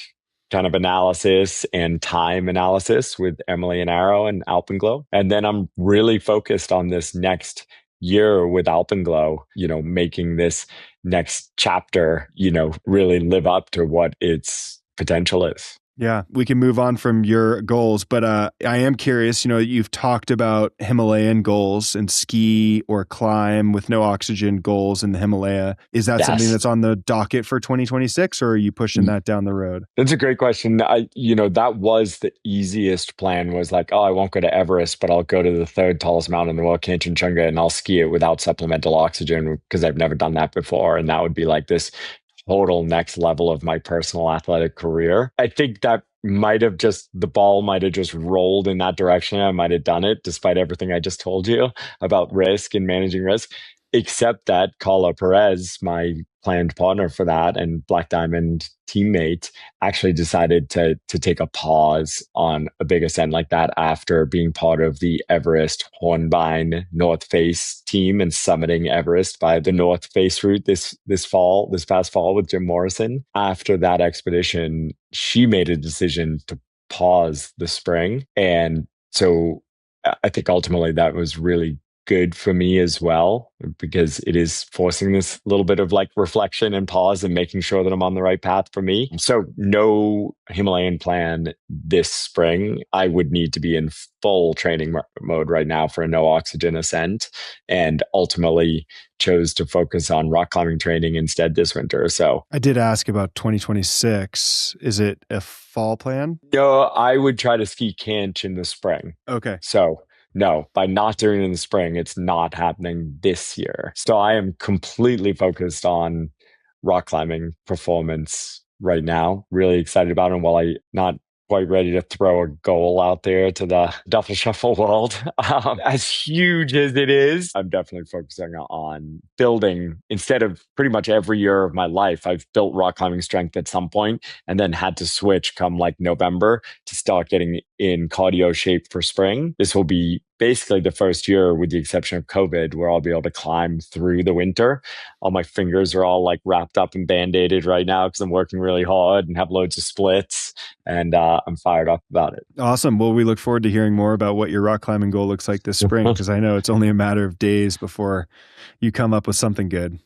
kind of analysis and time analysis with Emily and Arrow and Alpenglow. And then I'm really focused on this next year with Alpenglow, making this next chapter, really live up to what its potential is. Yeah, we can move on from your goals, but I am curious, you've talked about Himalayan goals and ski or climb with no oxygen goals in the Himalaya. Is that something that's on the docket for 2026, or are you pushing that down the road? That's a great question. That was the easiest plan, was like, oh, I won't go to Everest, but I'll go to the third tallest mountain in the world, Kanchenjunga, and I'll ski it without supplemental oxygen because I've never done that before. And that would be like this total next level of my personal athletic career. I think that the ball might have just rolled in that direction. I might have done it despite everything I just told you about risk and managing risk, except that Carla Perez, my planned partner for that and Black Diamond teammate, actually decided to take a pause on a big ascent like that after being part of the Everest Hornbein North Face team and summiting Everest by the North Face route this past fall with Jim Morrison. After that expedition, she made a decision to pause the spring. And so I think ultimately that was really good for me as well, because it is forcing this little bit of like reflection and pause and making sure that I'm on the right path for me. So no Himalayan plan this spring. I would need to be in full training mode right now for a no oxygen ascent, and ultimately chose to focus on rock climbing training instead this winter. So I did ask about 2026. Is it a fall plan? No, I would try to ski Kanch in the spring. Okay. So no, by not doing it in the spring, it's not happening this year. So I am completely focused on rock climbing performance right now. Really excited about it. And while I'm not quite ready to throw a goal out there to the Duffel Shuffle world, as huge as it is, I'm definitely focusing on building, instead of pretty much every year of my life, I've built rock climbing strength at some point and then had to switch come like November to start getting in cardio shape for spring. This will be basically the first year, with the exception of COVID, where I'll be able to climb through the winter. All my fingers are all like wrapped up and band-aided right now because I'm working really hard and have loads of splits, and I'm fired up about it. Awesome. Well, we look forward to hearing more about what your rock climbing goal looks like this spring, because I know it's only a matter of days before you come up with something good.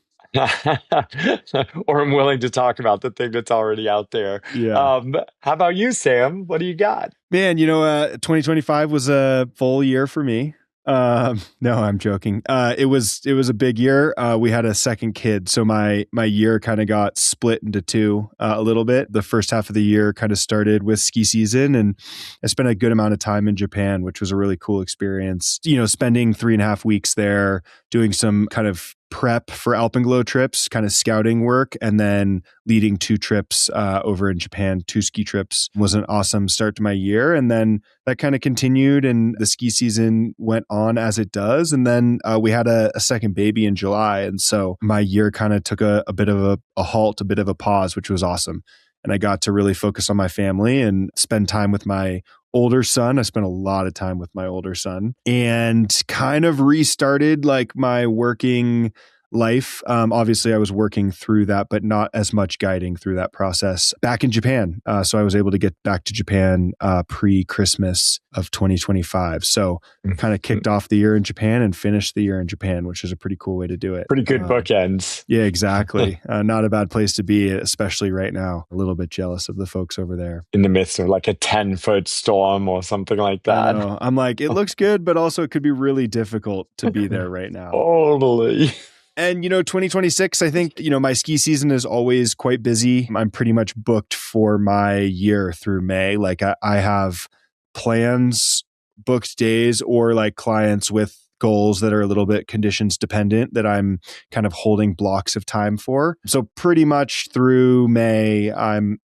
Or I'm willing to talk about the thing that's already out there. Yeah. How about you, Sam? What do you got? Man, 2025 was a full year for me. No, I'm joking. It was a big year. We had a second kid, so my year kind of got split into two a little bit. The first half of the year kind of started with ski season, and I spent a good amount of time in Japan, which was a really cool experience. Spending 3.5 weeks there, doing some kind of prep for Alpenglow trips, kind of scouting work, and then leading 2 trips over in Japan, 2 ski trips, was an awesome start to my year. And then that kind of continued, and the ski season went on as it does. And then we had a second baby in July. And so my year kind of took a bit of a halt, a bit of a pause, which was awesome. And I got to really focus on my family and spend time with my older son. I spent a lot of time with my older son and kind of restarted like my working life. Obviously, I was working through that, but not as much guiding through that process back in Japan. So I was able to get back to Japan pre-Christmas of 2025. So kind of kicked off the year in Japan and finished the year in Japan, which is a pretty cool way to do it. Pretty good bookends. Yeah, exactly. Not a bad place to be, especially right now. A little bit jealous of the folks over there. In the midst of like a 10-foot storm or something like that. I'm like, it looks good, but also it could be really difficult to be there right now. Totally. And, 2026, I think, my ski season is always quite busy. I'm pretty much booked for my year through May. Like I have plans, booked days, or like clients with goals that are a little bit conditions dependent that I'm kind of holding blocks of time for. So pretty much through May, I'm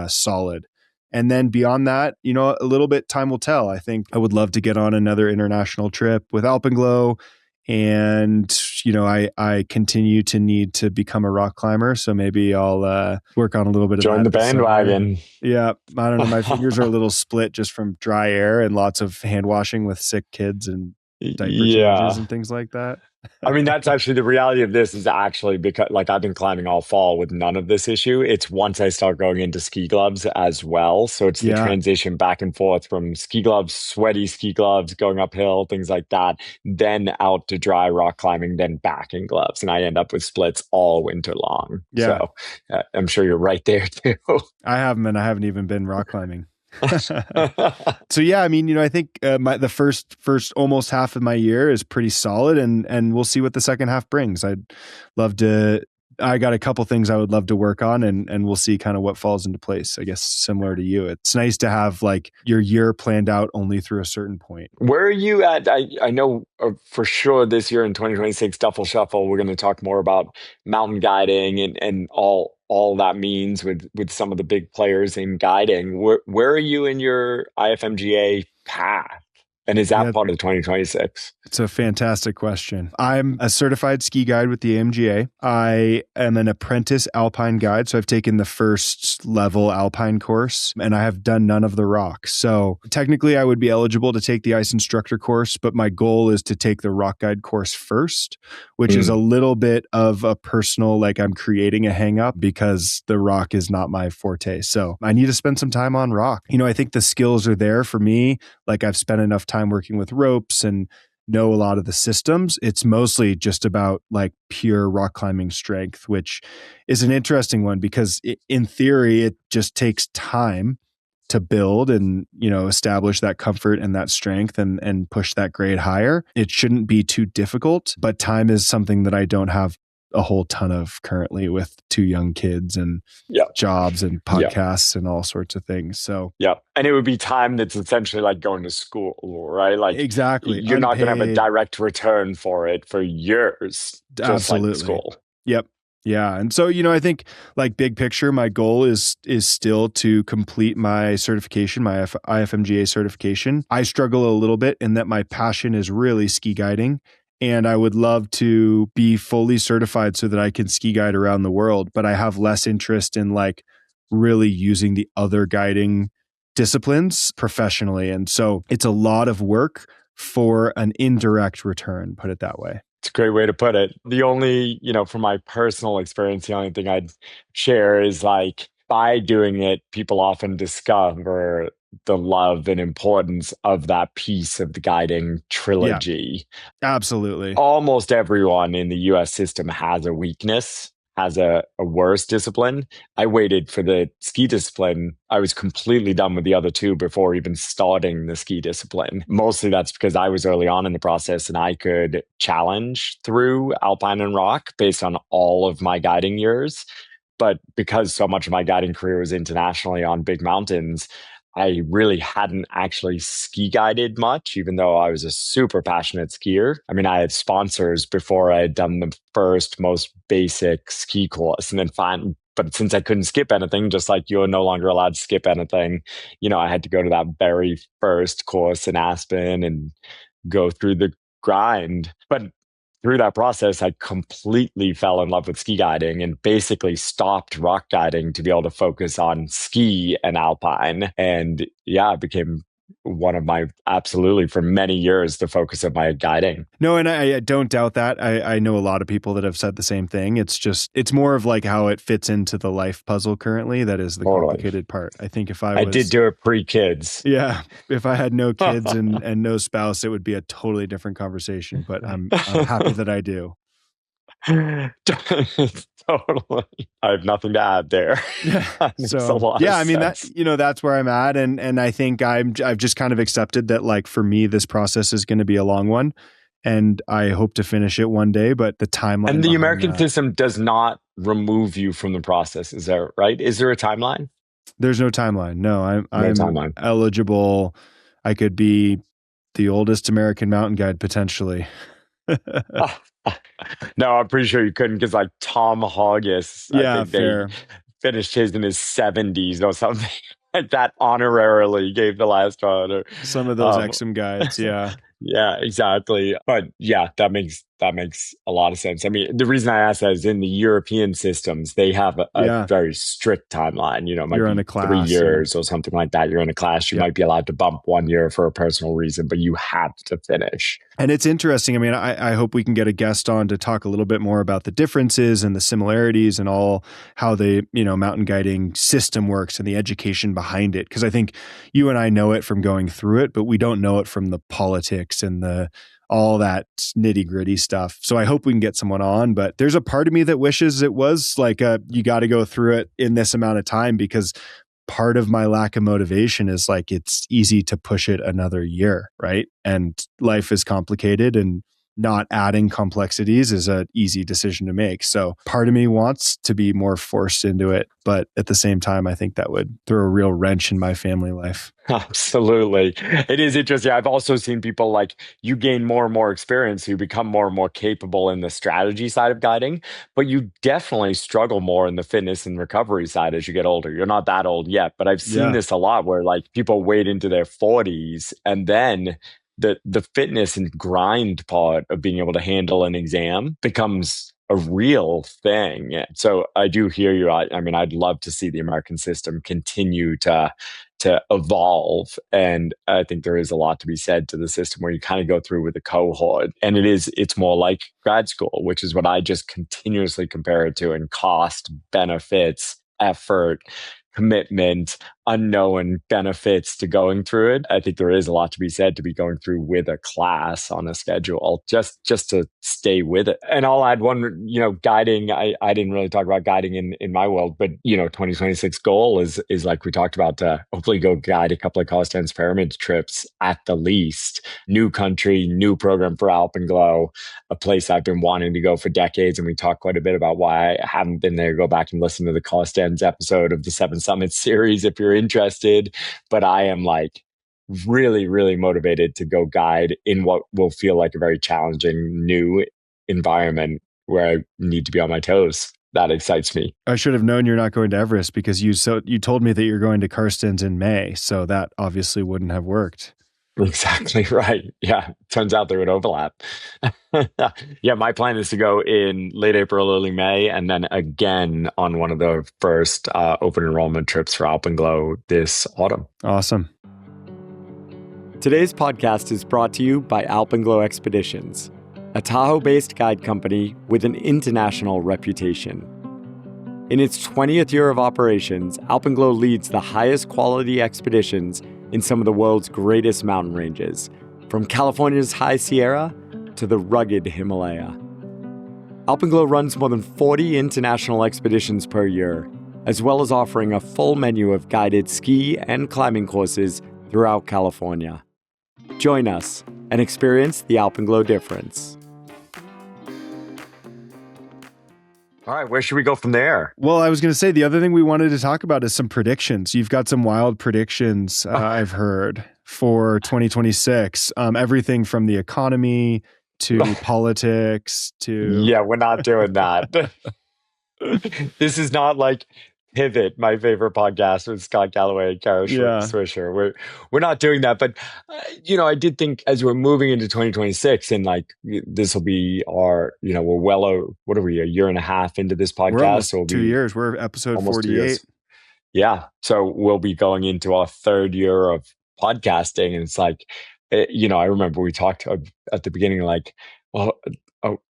solid. And then beyond that, a little bit time will tell. I think I would love to get on another international trip with Alpenglow And, I continue to need to become a rock climber. So maybe I'll work on a little bit of Join that the bandwagon. Yeah. I don't know. My fingers are a little split just from dry air and lots of hand washing with sick kids and diaper changes and things like that. I mean, that's actually the reality of this is actually because like I've been climbing all fall with none of this issue. It's once I start going into ski gloves as well. So it's the transition back and forth from ski gloves, sweaty ski gloves, going uphill, things like that, then out to dry rock climbing, then back in gloves. And I end up with splits all winter long. Yeah. So I'm sure you're right there too. I haven't even been rock climbing. So yeah, I mean, I think the first almost half of my year is pretty solid, and we'll see what the second half brings. I got a couple things I would love to work on, and we'll see kind of what falls into place. I guess similar to you, it's nice to have like your year planned out only through a certain point. Where are you at? I know for sure this year in 2026 Duffel Shuffle, we're going to talk more about mountain guiding and all that means with some of the big players in guiding. Where are you in your IFMGA path? And is that part of 2026? It's a fantastic question. I'm a certified ski guide with the AMGA. I am an apprentice alpine guide. So I've taken the first level alpine course and I have done none of the rock. So technically I would be eligible to take the ice instructor course, but my goal is to take the rock guide course first, which is a little bit of a personal, like I'm creating a hang up because the rock is not my forte. So I need to spend some time on rock. I think the skills are there for me. Like I've spent enough time working with ropes and know a lot of the systems. It's mostly just about like pure rock climbing strength, which is an interesting one because in theory, it just takes time to build and, establish that comfort and that strength and push that grade higher. It shouldn't be too difficult, but time is something that I don't have a whole ton of currently with 2 young kids and jobs and podcasts and all sorts of things. So and it would be time that's essentially like going to school, right? Like exactly, you're not going to have a direct return for it for years, just like school. Yep. Yeah. And so, I think like big picture, my goal is still to complete my certification, my IFMGA certification. I struggle a little bit in that my passion is really ski guiding. And I would love to be fully certified so that I can ski guide around the world. But I have less interest in like really using the other guiding disciplines professionally. And so it's a lot of work for an indirect return, put it that way. It's a great way to put it. The only, from my personal experience, the only thing I'd share is like by doing it, people often discover the love and importance of that piece of the guiding trilogy. Yeah, absolutely. Almost everyone in the US system has a weakness, has a worse discipline. I waited for the ski discipline. I was completely done with the other 2 before even starting the ski discipline. Mostly that's because I was early on in the process and I could challenge through alpine and rock based on all of my guiding years. But because so much of my guiding career was internationally on big mountains, I really hadn't actually ski guided much, even though I was a super passionate skier. I mean, I had sponsors before I had done the first, most basic ski course. And then but since I couldn't skip anything, just like you're no longer allowed to skip anything, I had to go to that very first course in Aspen and go through the grind. But through that process, I completely fell in love with ski guiding and basically stopped rock guiding to be able to focus on ski and alpine. And it became one of my, absolutely for many years, the focus of my guiding. No, and I don't doubt that. I know a lot of people that have said the same thing. It's more of like how it fits into the life puzzle currently. That is the complicated part. I think if I did do it pre-kids. Yeah. If I had no kids and no spouse, it would be a totally different conversation, but I'm happy that I do. Totally. I have nothing to add there. So yeah, I mean that's where I'm at, and I think I've just kind of accepted that like for me this process is going to be a long one, and I hope to finish it one day. But the timeline and the American system does not remove you from the process. Is that right? Is there a timeline? There's no timeline. No, I'm eligible. I could be the oldest American mountain guide potentially. No, I'm pretty sure you couldn't because like Tom Hoggis, I think they finished his in his 70s or something like that, honorarily gave the last one. Or some of those Exum guides, yeah. Yeah, exactly. But yeah, that makes a lot of sense. I mean, the reason I ask that is in the European systems, they have a Yeah. very strict timeline. You know, it might You're on be a three class and years or something like that. You're in a class, you yeah. might be allowed to bump 1 year for a personal reason, but you have to finish. And it's interesting. I mean, I hope we can get a guest on to talk a little bit more about the differences and the similarities and all how the, mountain guiding system works and the education behind it. Because I think you and I know it from going through it, but we don't know it from the politics and the all that nitty gritty stuff. So I hope we can get someone on, but there's a part of me that wishes it was like you got to go through it in this amount of time, because part of my lack of motivation is like, it's easy to push it another year, right? And life is complicated, and not adding complexities is an easy decision to make. So part of me wants to be more forced into it, but at the same time, I think that would throw a real wrench in my family life. Absolutely. It is interesting. I've also seen people like you gain more and more experience, you become more and more capable in the strategy side of guiding, but you definitely struggle more in the fitness and recovery side as you get older. You're not that old yet, but I've seen Yeah. this a lot where like people wait into their 40s and then the fitness and grind part of being able to handle an exam becomes a real thing. So I do hear you. I mean, I'd love to see the American system continue to evolve. And I think there is a lot to be said to the system where you kind of go through with a cohort. And it's more like grad school, which is what I just continuously compare it to in cost, benefits, effort, commitment, unknown benefits to going through it. I think there is a lot to be said to be going through with a class on a schedule just to stay with it. And I'll add one, guiding. I didn't really talk about guiding in my world, but 2026 goal is like we talked about, to hopefully go guide a couple of cost dance pyramid trips at the least. New country, new program for Alpenglow, a place I've been wanting to go for decades. And we talked quite a bit about why I haven't been there. Go back and listen to the cost dance episode of the Seven Summits series if you're interested. But I am like really, really motivated to go guide in what will feel like a very challenging new environment where I need to be on my toes. That excites me. I should have known you're not going to Everest, because you told me that you're going to Karstens in May. So that obviously wouldn't have worked. Exactly right. Yeah. Turns out there would overlap. Yeah. My plan is to go in late April, early May, and then again on one of the first open enrollment trips for Alpenglow this autumn. Awesome. Today's podcast is brought to you by Alpenglow Expeditions, a Tahoe-based guide company with an international reputation. In its 20th year of operations, Alpenglow leads the highest quality expeditions in some of the world's greatest mountain ranges, from California's High Sierra to the rugged Himalaya. Alpenglow runs more than 40 international expeditions per year, as well as offering a full menu of guided ski and climbing courses throughout California. Join us and experience the Alpenglow difference. All right, where should we go from there? Well, I was going to say the other thing we wanted to talk about is some predictions. You've got some wild predictions, I've heard, for 2026. Everything from the economy to politics to... Yeah, we're not doing that. This is not like Pivot, my favorite podcast with Scott Galloway and Kara Swisher. We're not doing that. But, I did think as we're moving into 2026 and like this will be our, we're what are we, a year and a half into this podcast? We're almost so 2 years. We're episode 48. Yeah. So we'll be going into our third year of podcasting. And it's like, I remember we talked at the beginning, like, well,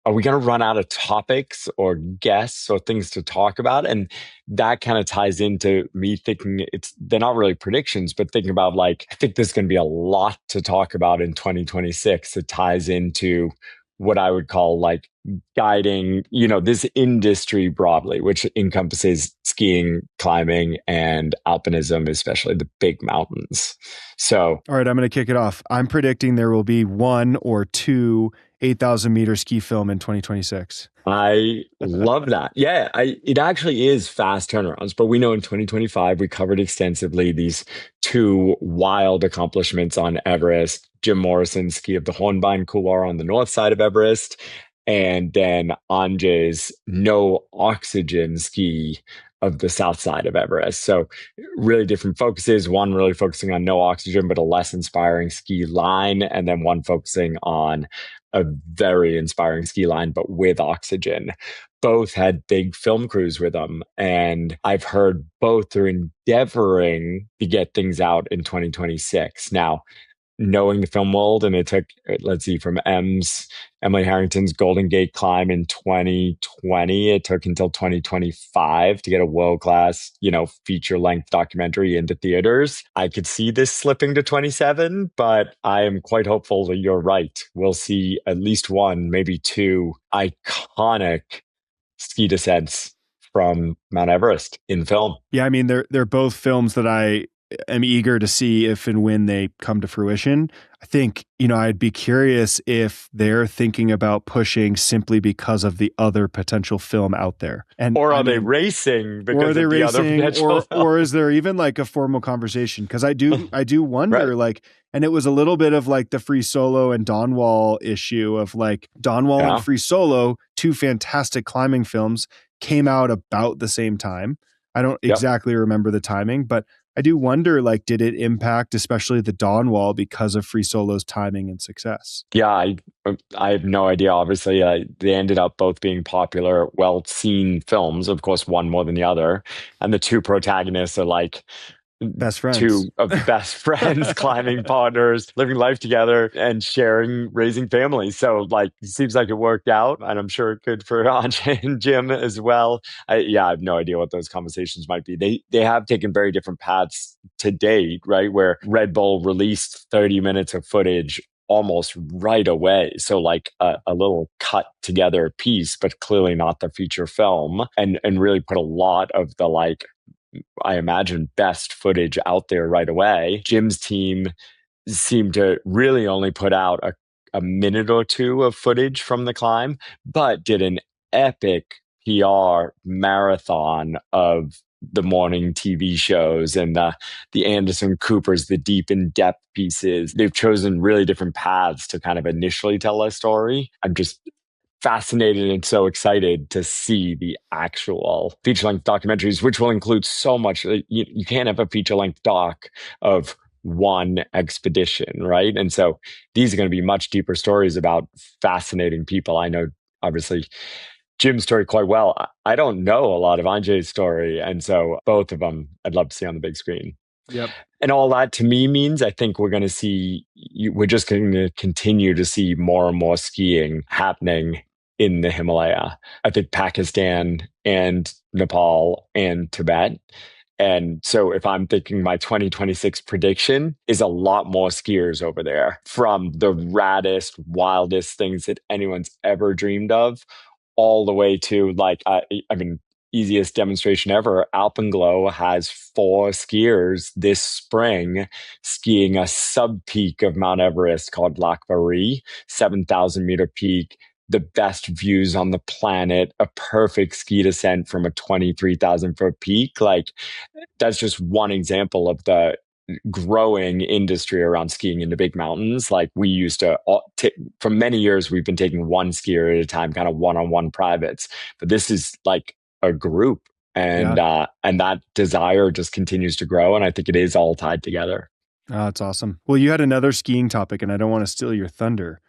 are we going to run out of topics or guests or things to talk about? And that kind of ties into me thinking they're not really predictions, but thinking about like, I think there's going to be a lot to talk about in 2026 that ties into what I would call like guiding, this industry broadly, which encompasses skiing, climbing, and alpinism, especially the big mountains. So, all right, I'm going to kick it off. I'm predicting there will be 1 or 2 8,000 meter ski film in 2026. I love that. Yeah, it actually is fast turnarounds, but we know in 2025, we covered extensively these 2 wild accomplishments on Everest, Jim Morrison's ski of the Hornbein Couloir on the north side of Everest, and then Andrzej's no oxygen ski of the south side of Everest. So really different focuses, one really focusing on no oxygen, but a less inspiring ski line, and then one focusing on a very inspiring ski line, but with oxygen. Both had big film crews with them. And I've heard both are endeavoring to get things out in 2026. Now, knowing the film world, and it took, let's see, from Emily Harrington's Golden Gate climb in 2020, it took until 2025 to get a world-class, feature length documentary into theaters. I could see this slipping to 27, but I am quite hopeful that you're right. We'll see at least one, maybe two iconic ski descents from Mount Everest in film. Yeah, I mean, they're both films that I am eager to see if and when they come to fruition. I think, I'd be curious if they're thinking about pushing simply because of the other potential film out there. Or are they racing because of the other potential film? Or is there even like a formal conversation? Because I do wonder, right. And it was a little bit of like the Free Solo and Dawnwall issue of like Dawnwall and Free Solo, two fantastic climbing films, came out about the same time. I don't exactly remember the timing, but I do wonder, like, did it impact especially the Dawnwall because of Free Solo's timing and success? Yeah, I have no idea. Obviously, they ended up both being popular, well-seen films. Of course, one more than the other. And the two protagonists are like best friends, two of best friends, climbing partners, living life together and raising families. So like, it seems like it worked out, and I'm sure it could for Andrzej and Jim as well. I have no idea what those conversations might be. They have taken very different paths to date, right? Where Red Bull released 30 minutes of footage almost right away. So like a little cut together piece, but clearly not the feature film, and really put a lot of the I imagine best footage out there right away. Jim's team seemed to really only put out a minute or two of footage from the climb, but did an epic PR marathon of the morning TV shows and the Anderson Coopers, the deep in-depth pieces. They've chosen really different paths to kind of initially tell a story. I'm just fascinated and so excited to see the actual feature-length documentaries, which will include so much. You can't have a feature-length doc of one expedition, right? And so these are going to be much deeper stories about fascinating people. I know, obviously, Jim's story quite well. I don't know a lot of Andrzej's story, and so both of them I'd love to see on the big screen. Yep. And all that to me means I think we're just going to continue to see more and more skiing happening in the Himalaya. I think Pakistan and Nepal and Tibet. And so if I'm thinking my 2026 prediction is a lot more skiers over there, from the raddest, wildest things that anyone's ever dreamed of, all the way to easiest demonstration ever. Alpenglow has 4 skiers this spring skiing a sub-peak of Mount Everest called Lakbari, 7,000 meter peak, the best views on the planet, a perfect ski descent from a 23,000 foot peak. Like, that's just one example of the growing industry around skiing in the big mountains. Like, we used to, for many years, we've been taking one skier at a time, kind of one-on-one privates. But this is like a group, and that desire just continues to grow. And I think it is all tied together. Oh, that's awesome. Well, you had another skiing topic, and I don't want to steal your thunder,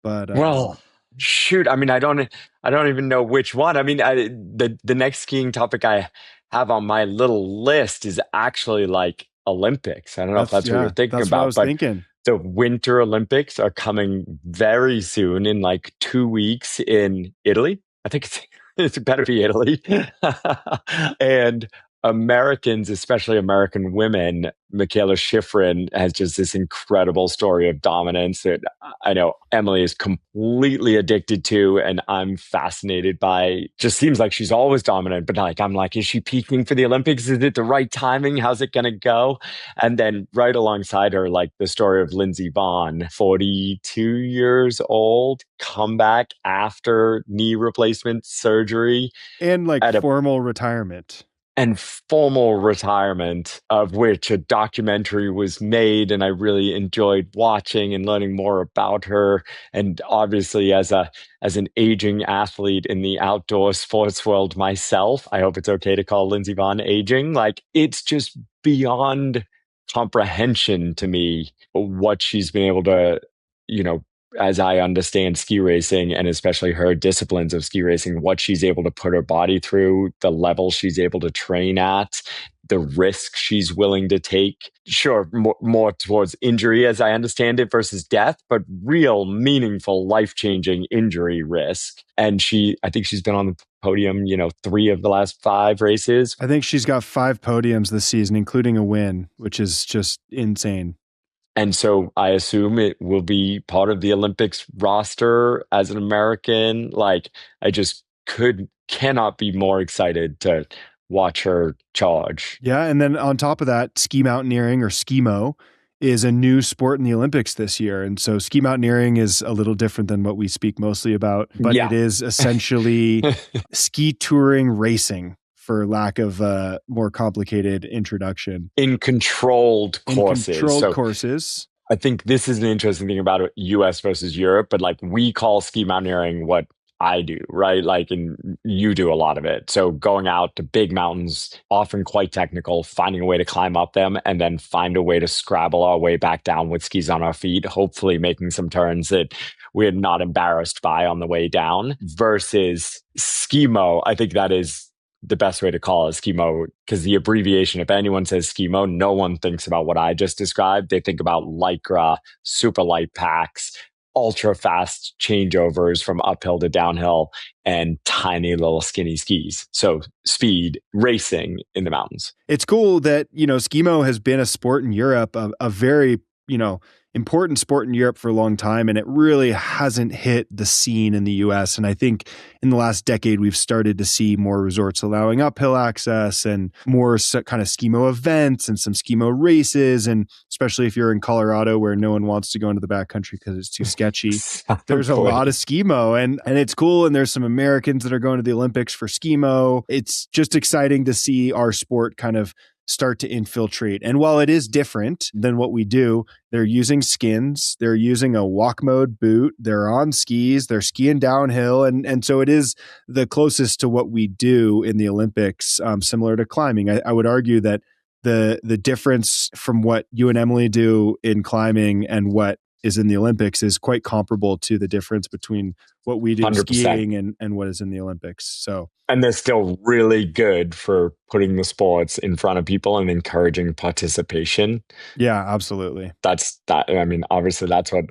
but well, shoot. I mean, I don't even know which one. I mean, the next skiing topic I have on my little list is actually like Olympics. I don't know if that's what you're thinking about. What I was thinking. The Winter Olympics are coming very soon, in like 2 weeks, in Italy. I think it better be Italy. And Americans, especially American women, Michaela Schifrin has just this incredible story of dominance that I know Emily is completely addicted to, and I'm fascinated by. Just seems like she's always dominant, but I'm like, is she peaking for the Olympics? Is it the right timing? How's it going to go? And then right alongside her, like the story of Lindsey Vonn, 42 years old, comeback after knee replacement surgery. And like formal retirement. and formal retirement, of which a documentary was made, and I really enjoyed watching and learning more about her. And obviously, as an aging athlete in the outdoor sports world myself, I hope it's okay to call Lindsey Vonn aging. Like, it's just beyond comprehension to me what she's been able to, you know, as I understand ski racing and especially her disciplines of ski racing, what she's able to put her body through, the level she's able to train at, the risk she's willing to take. Sure, more towards injury, as I understand it, versus death, but real meaningful, life-changing injury risk. And I think she's been on the podium, 3 of the last 5 races. I think she's got 5 podiums this season, including a win, which is just insane. And so I assume it will be part of the Olympics roster as an American. Like, I just cannot be more excited to watch her charge. Yeah. And then on top of that, ski mountaineering, or skimo, is a new sport in the Olympics this year. And so ski mountaineering is a little different than what we speak mostly about, but It is essentially ski touring racing, for lack of a more complicated introduction. In controlled courses. I think this is an interesting thing about US versus Europe, but like, we call ski mountaineering what I do, right? Like, and you do a lot of it. So going out to big mountains, often quite technical, finding a way to climb up them and then find a way to scrabble our way back down with skis on our feet, hopefully making some turns that we're not embarrassed by on the way down, versus skimo. I think that is the best way to call it, skimo, because the abbreviation, if anyone says skimo, no one thinks about what I just described. They think about Lycra, super light packs, ultra fast changeovers from uphill to downhill, and tiny little skinny skis. So speed racing in the mountains. It's cool that, skimo has been a sport in Europe, a very, important sport in Europe for a long time, and it really hasn't hit the scene in the US. And I think in the last decade, we've started to see more resorts allowing uphill access and more kind of skimo events and some skimo races. And especially if you're in Colorado, where no one wants to go into the backcountry because it's too sketchy, there's a lot of skimo, and it's cool. And there's some Americans that are going to the Olympics for skimo. It's just exciting to see our sport kind of start to infiltrate. And while it is different than what we do, they're using skins, they're using a walk mode boot, they're on skis, they're skiing downhill. And so it is the closest to what we do in the Olympics, similar to climbing. I would argue that the difference from what you and Emily do in climbing and what is in the Olympics is quite comparable to the difference between what we do 100%. skiing and what is in the Olympics. So, and they're still really good for putting the sports in front of people and encouraging participation. Yeah, absolutely. Obviously that's what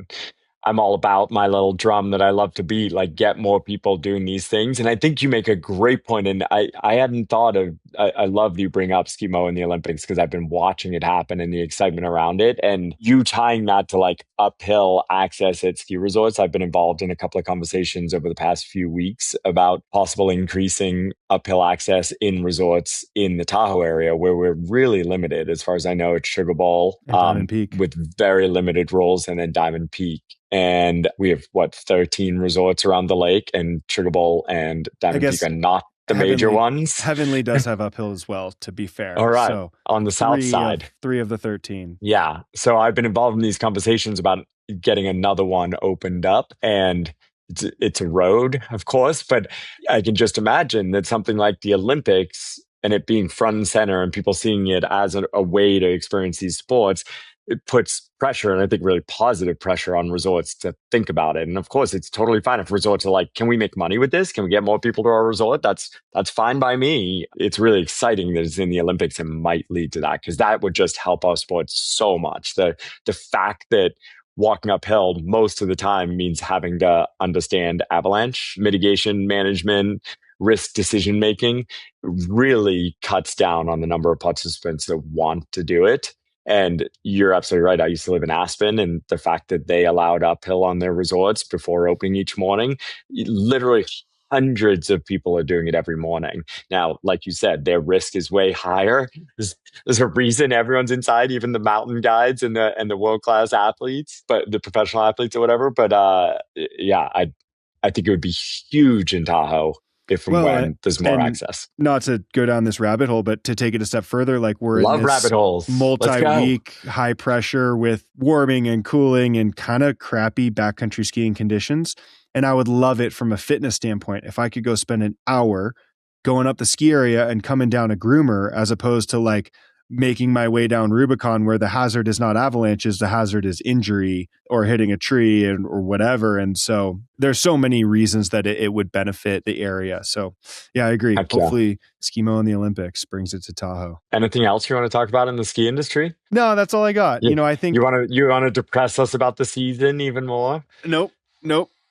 I'm all about, my little drum that I love to beat, like, get more people doing these things. And I think you make a great point. And I hadn't thought of, I love you bring up skimo in the Olympics, because I've been watching it happen and the excitement around it. And you tying that to like uphill access at ski resorts. I've been involved in a couple of conversations over the past few weeks about possible increasing uphill access in resorts in the Tahoe area, where we're really limited. As far as I know, it's Sugar Bowl, Diamond Peak, with very limited rules, and then Diamond Peak. And we have 13 resorts around the lake, and Sugar Bowl and Diamond Peak are not the major ones. Heavenly does have uphill as well, to be fair. All right. So on the south side. 3 of the 13. Yeah. So I've been involved in these conversations about getting another one opened up, and it's a road, of course, but I can just imagine that something like the Olympics, and it being front and center and people seeing it as a way to experience these sports, it puts pressure, and I think really positive pressure, on resorts to think about it. And of course, it's totally fine if resorts are like, can we make money with this? Can we get more people to our resort? That's fine by me. It's really exciting that it's in the Olympics and might lead to that, because that would just help our sports so much. The fact that walking uphill most of the time means having to understand avalanche mitigation management, risk decision making, really cuts down on the number of participants that want to do it. And you're absolutely right. I used to live in Aspen, and the fact that they allowed uphill on their resorts before opening each morning, literally hundreds of people are doing it every morning. Now, like you said, their risk is way higher. There's a reason everyone's inside, even the mountain guides and the world-class athletes, but the professional athletes or whatever. But I think it would be huge in Tahoe. if and when there's more access. Not to go down this rabbit hole, but to take it a step further, like we're Love in this rabbit holes. multi-week high pressure with warming and cooling and kind of crappy backcountry skiing conditions. And I would love it from a fitness standpoint if I could go spend an hour going up the ski area and coming down a groomer, as opposed to like making my way down Rubicon, where the hazard is not avalanches, the hazard is injury or hitting a tree or whatever. And so there's so many reasons that it would benefit the area. So yeah, I agree. Hopefully Skimo in the Olympics brings it to Tahoe. Anything else you want to talk about in the ski industry? No, that's all I got. I think you want to depress us about the season even more? Nope.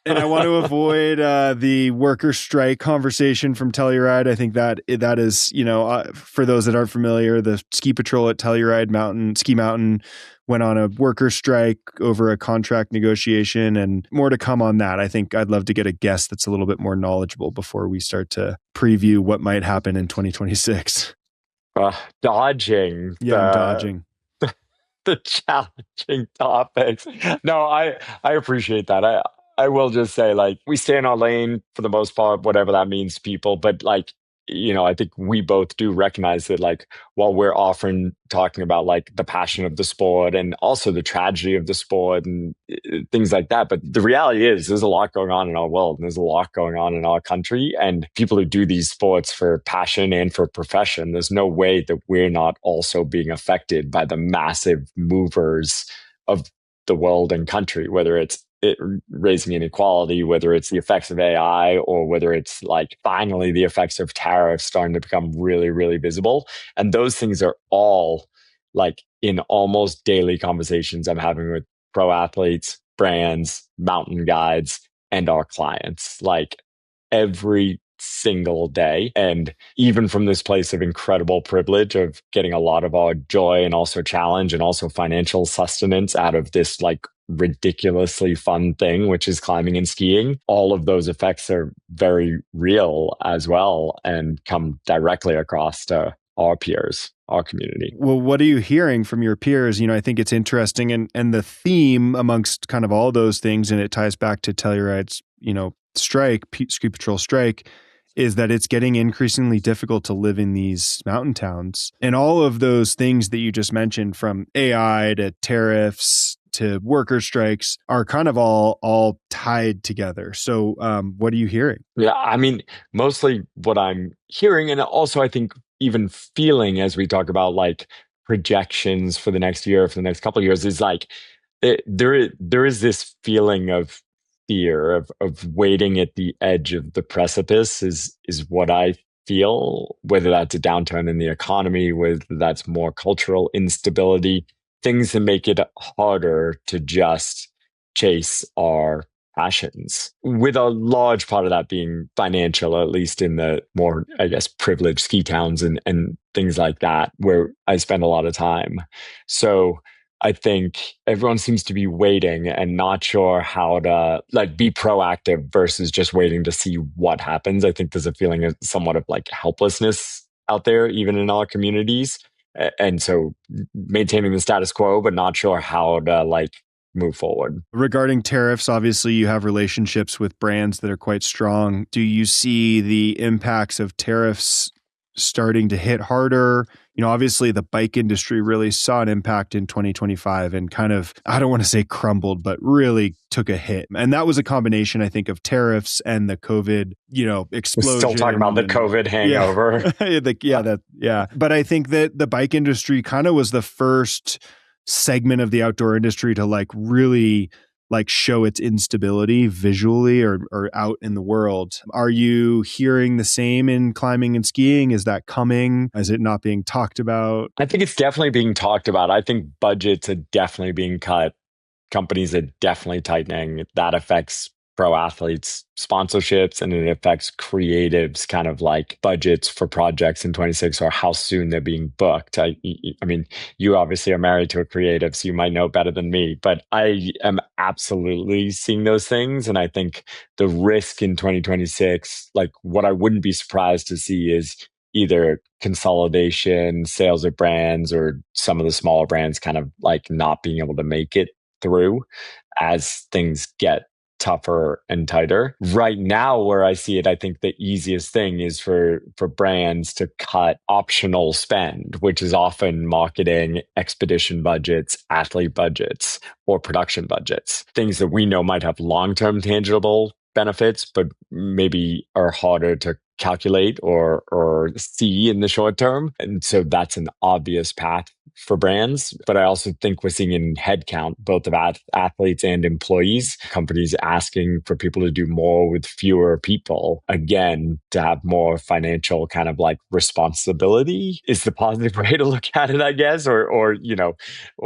And I want to avoid the worker strike conversation from Telluride. I think that is, for those that aren't familiar, the ski patrol at Telluride Ski Mountain went on a worker strike over a contract negotiation, and more to come on that. I think I'd love to get a guest that's a little bit more knowledgeable before we start to preview what might happen in 2026. Dodging. Yeah, I'm dodging. The challenging topics. No, I appreciate that. I will just say, like, we stay in our lane for the most part, whatever that means to people. But like, I think we both do recognize that, like, while we're often talking about like the passion of the sport and also the tragedy of the sport and things like that, but the reality is there's a lot going on in our world and there's a lot going on in our country, and people who do these sports for passion and for profession, there's no way that we're not also being affected by the massive movers of the world and country, whether it's raising inequality, whether it's the effects of AI, or whether it's like finally the effects of tariffs starting to become really, really visible. And those things are all like in almost daily conversations I'm having with pro athletes, brands, mountain guides, and our clients, like every single day. And even from this place of incredible privilege of getting a lot of our joy and also challenge and also financial sustenance out of this like ridiculously fun thing, which is climbing and skiing, all of those effects are very real as well and come directly across to our peers, our community. Well, what are you hearing from your peers? I think it's interesting, and the theme amongst kind of all those things, and it ties back to Telluride's, ski patrol strike, is that it's getting increasingly difficult to live in these mountain towns. And all of those things that you just mentioned, from AI to tariffs to worker strikes, are kind of all tied together. So what are you hearing? Yeah, I mean, mostly what I'm hearing, and also I think even feeling as we talk about like projections for the next year, for the next couple of years, is like there is this feeling of fear of waiting at the edge of the precipice is what I feel, whether that's a downturn in the economy, whether that's more cultural instability, things that make it harder to just chase our passions, with a large part of that being financial, at least in the more, I guess, privileged ski towns and things like that, where I spend a lot of time. So I think everyone seems to be waiting and not sure how to like be proactive versus just waiting to see what happens. I think there's a feeling of somewhat of like helplessness out there, even in our communities. And so maintaining the status quo, but not sure how to like move forward. Regarding tariffs, obviously you have relationships with brands that are quite strong. Do you see the impacts of tariffs starting to hit harder? Obviously the bike industry really saw an impact in 2025 and kind of, I don't want to say crumbled, but really took a hit. And that was a combination, I think, of tariffs and the COVID, explosion. We're still talking about the COVID hangover. Yeah. But I think that the bike industry kind of was the first segment of the outdoor industry to like really like show its instability visually or out in the world. Are you hearing the same in climbing and skiing? Is that coming? Is it not being talked about? I think it's definitely being talked about. I think budgets are definitely being cut. Companies are definitely tightening. That affects pro athletes' sponsorships, and it affects creatives' kind of like budgets for projects in 26 or how soon they're being booked. I mean, you obviously are married to a creative, so you might know better than me, but I am absolutely seeing those things. And I think the risk in 2026, like what I wouldn't be surprised to see is either consolidation, sales of brands, or some of the smaller brands kind of like not being able to make it through as things get tougher and tighter. Right now, where I see it, I think the easiest thing is for brands to cut optional spend, which is often marketing, expedition budgets, athlete budgets, or production budgets. Things that we know might have long-term tangible benefits, but maybe are harder to calculate or see in the short term. And so that's an obvious path for brands. But I also think we're seeing in headcount, both of athletes and employees, companies asking for people to do more with fewer people, again, to have more financial kind of like responsibility is the positive way to look at it, I guess, or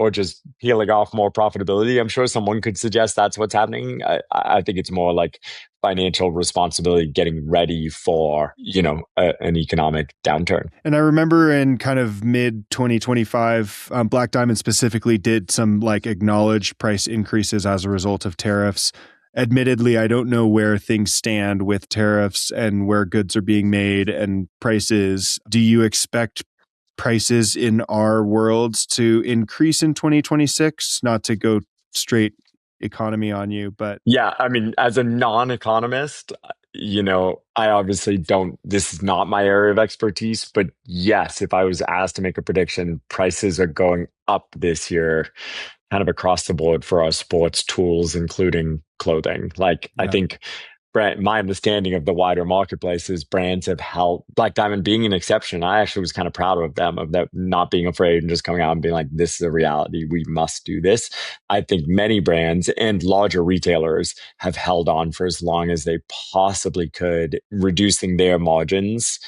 just peeling off more profitability. I'm sure someone could suggest that's what's happening. I think it's more like financial responsibility, getting ready for, an economic downturn. And I remember in kind of mid 2025, Black Diamond specifically did some like acknowledged price increases as a result of tariffs. Admittedly, I don't know where things stand with tariffs and where goods are being made and prices. Do you expect prices in our worlds to increase in 2026? Not to go straight economy on you, but yeah, I mean, as a non-economist, I obviously this is not my area of expertise, but yes, if I was asked to make a prediction, prices are going up this year, kind of across the board for our sports tools, including clothing. I think my understanding of the wider marketplace is brands have held, Black Diamond being an exception. I actually was kind of proud of them, of that not being afraid and just coming out and being like, this is a reality. We must do this. I think many brands and larger retailers have held on for as long as they possibly could, reducing their margins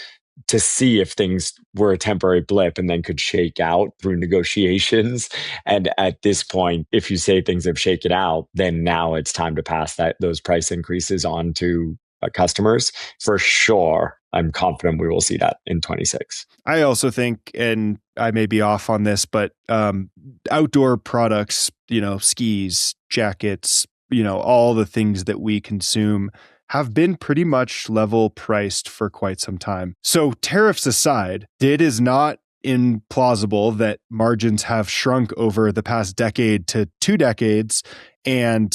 to see if things were a temporary blip and then could shake out through negotiations. And at this point, if you say things have shaken out, then now it's time to pass those price increases on to customers. For sure, I'm confident we will see that in 26. I also think, and I may be off on this, but outdoor products, skis, jackets, all the things that we consume have been pretty much level priced for quite some time. So tariffs aside, it is not implausible that margins have shrunk over the past decade to 2 decades, and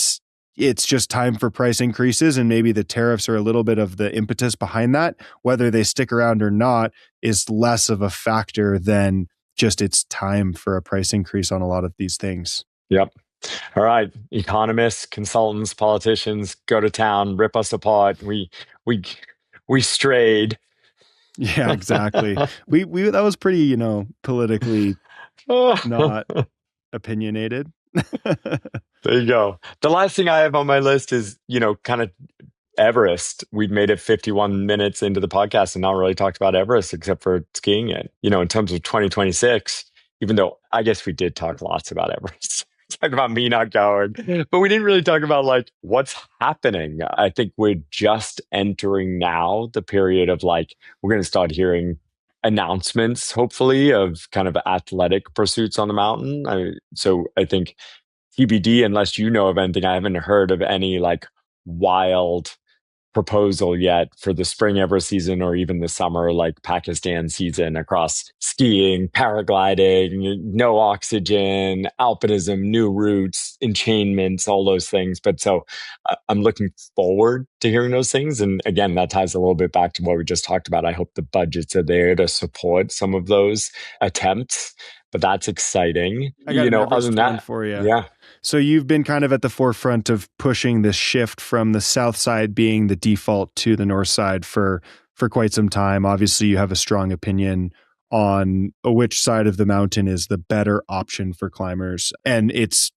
it's just time for price increases, and maybe the tariffs are a little bit of the impetus behind that. Whether they stick around or not is less of a factor than just it's time for a price increase on a lot of these things. Yep. All right, economists, consultants, politicians, go to town, rip us apart. We strayed. Yeah, exactly. we that was pretty, politically not opinionated. There you go. The last thing I have on my list is, kind of Everest. We've made it 51 minutes into the podcast and not really talked about Everest except for skiing it. In terms of 2026, even though I guess we did talk lots about Everest. Talk about me not going, but we didn't really talk about what's happening. I think we're just entering now the period of we're going to start hearing announcements, hopefully, of kind of athletic pursuits on the mountain. So I think TBD, unless you know of anything, I haven't heard of any wild proposal yet for the spring Everest season or even the summer Pakistan season across skiing, paragliding, no oxygen, alpinism, new routes, enchainments, all those things. But so I'm looking forward to hearing those things. And again, that ties a little bit back to what we just talked about. I hope the budgets are there to support some of those attempts. But that's exciting. I got an Everest one for you. Yeah. So you've been kind of at the forefront of pushing this shift from the south side being the default to the north side for quite some time. Obviously, you have a strong opinion on which side of the mountain is the better option for climbers. And it's,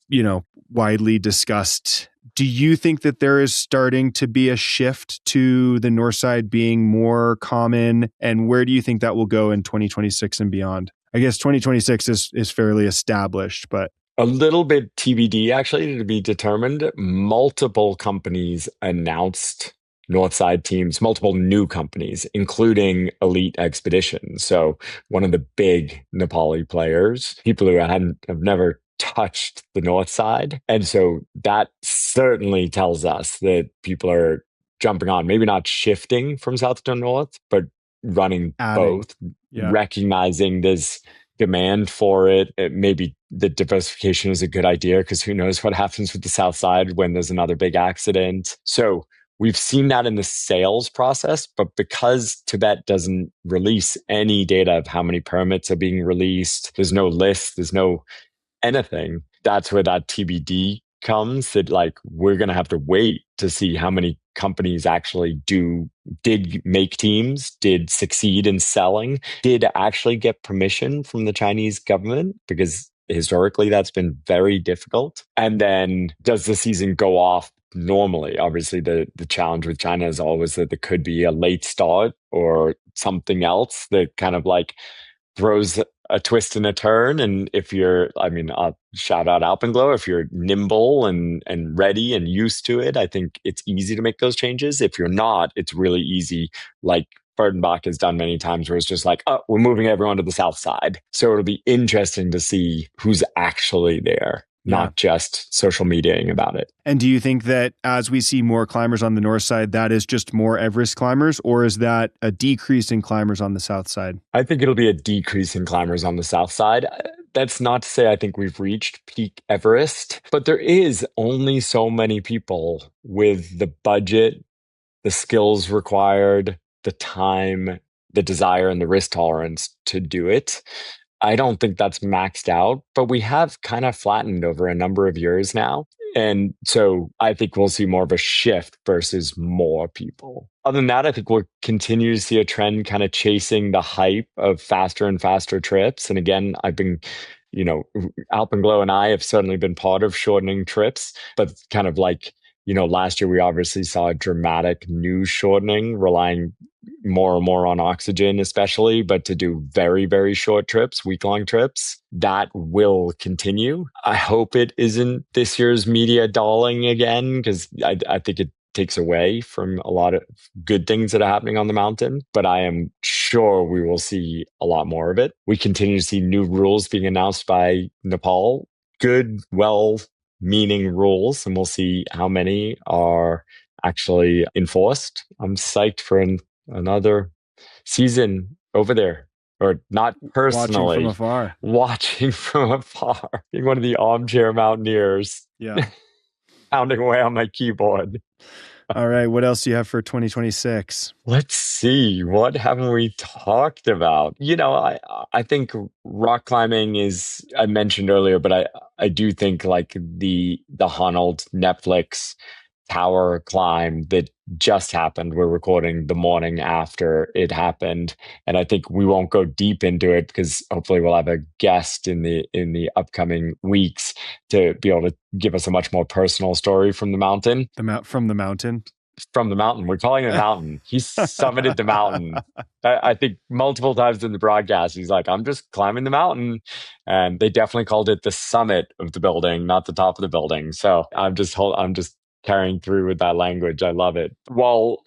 widely discussed. Do you think that there is starting to be a shift to the north side being more common? And where do you think that will go in 2026 and beyond? I guess 2026 is fairly established, but a little bit TBD, actually, to be determined. Multiple companies announced Northside teams, multiple new companies, including Elite Expeditions. So one of the big Nepali players, people who have never touched the North Side. And so that certainly tells us that people are jumping on, maybe not shifting from south to north, but running both, recognizing there's demand for it, maybe the diversification is a good idea because who knows what happens with the South Side when there's another big accident. So we've seen that in the sales process, but because Tibet doesn't release any data of how many permits are being released, there's no list, there's no anything. That's where that TBD comes, that like we're going to have to wait to see how many companies actually did make teams, did succeed in selling, did actually get permission from the Chinese government, because historically that's been very difficult. And then does the season go off normally? Obviously, the challenge with China is always that there could be a late start or something else that kind of like throws a twist and a turn. And if you're, I'll shout out Alpenglow, if you're nimble and ready and used to it, I think it's easy to make those changes. If you're not, it's really easy, like Burdenbach has done many times, where it's just like, oh, we're moving everyone to the South Side. So it'll be interesting to see who's actually there, not just social mediaing about it. And do you think that as we see more climbers on the north side, that is just more Everest climbers, or is that a decrease in climbers on the south side? I think it'll be a decrease in climbers on the south side. That's not to say I think we've reached peak Everest, but there is only so many people with the budget, the skills required, the time, the desire, and the risk tolerance to do it. I don't think that's maxed out, but we have kind of flattened over a number of years now. And so I think we'll see more of a shift versus more people. Other than that, I think we'll continue to see a trend kind of chasing the hype of faster and faster trips. And again, I've been, Alpenglow and I have certainly been part of shortening trips, but kind of like, last year we obviously saw a dramatic new shortening, relying more and more on oxygen, especially, but to do very, very short trips, week-long trips. That will continue. I hope it isn't this year's media dulling again, because I think it takes away from a lot of good things that are happening on the mountain, but I am sure we will see a lot more of it. We continue to see new rules being announced by Nepal. Good, well-meaning rules, and we'll see how many are actually enforced. I'm psyched for another season over there, or not personally. Watching from afar. Being one of the armchair mountaineers. Yeah. Pounding away on my keyboard. All right. What else do you have for 2026? Let's see. What haven't we talked about? I think rock climbing is, I mentioned earlier, but I do think like the Honnold Netflix tower climb that just happened. We're recording the morning after it happened, and I think we won't go deep into it because hopefully we'll have a guest in the upcoming weeks to be able to give us a much more personal story from the mountain. From the mountain. We're calling it a mountain. He summited the mountain. I think multiple times in the broadcast, he's like, I'm just climbing the mountain. And they definitely called it the summit of the building, not the top of the building. So I'm just carrying through with that language. I love it. While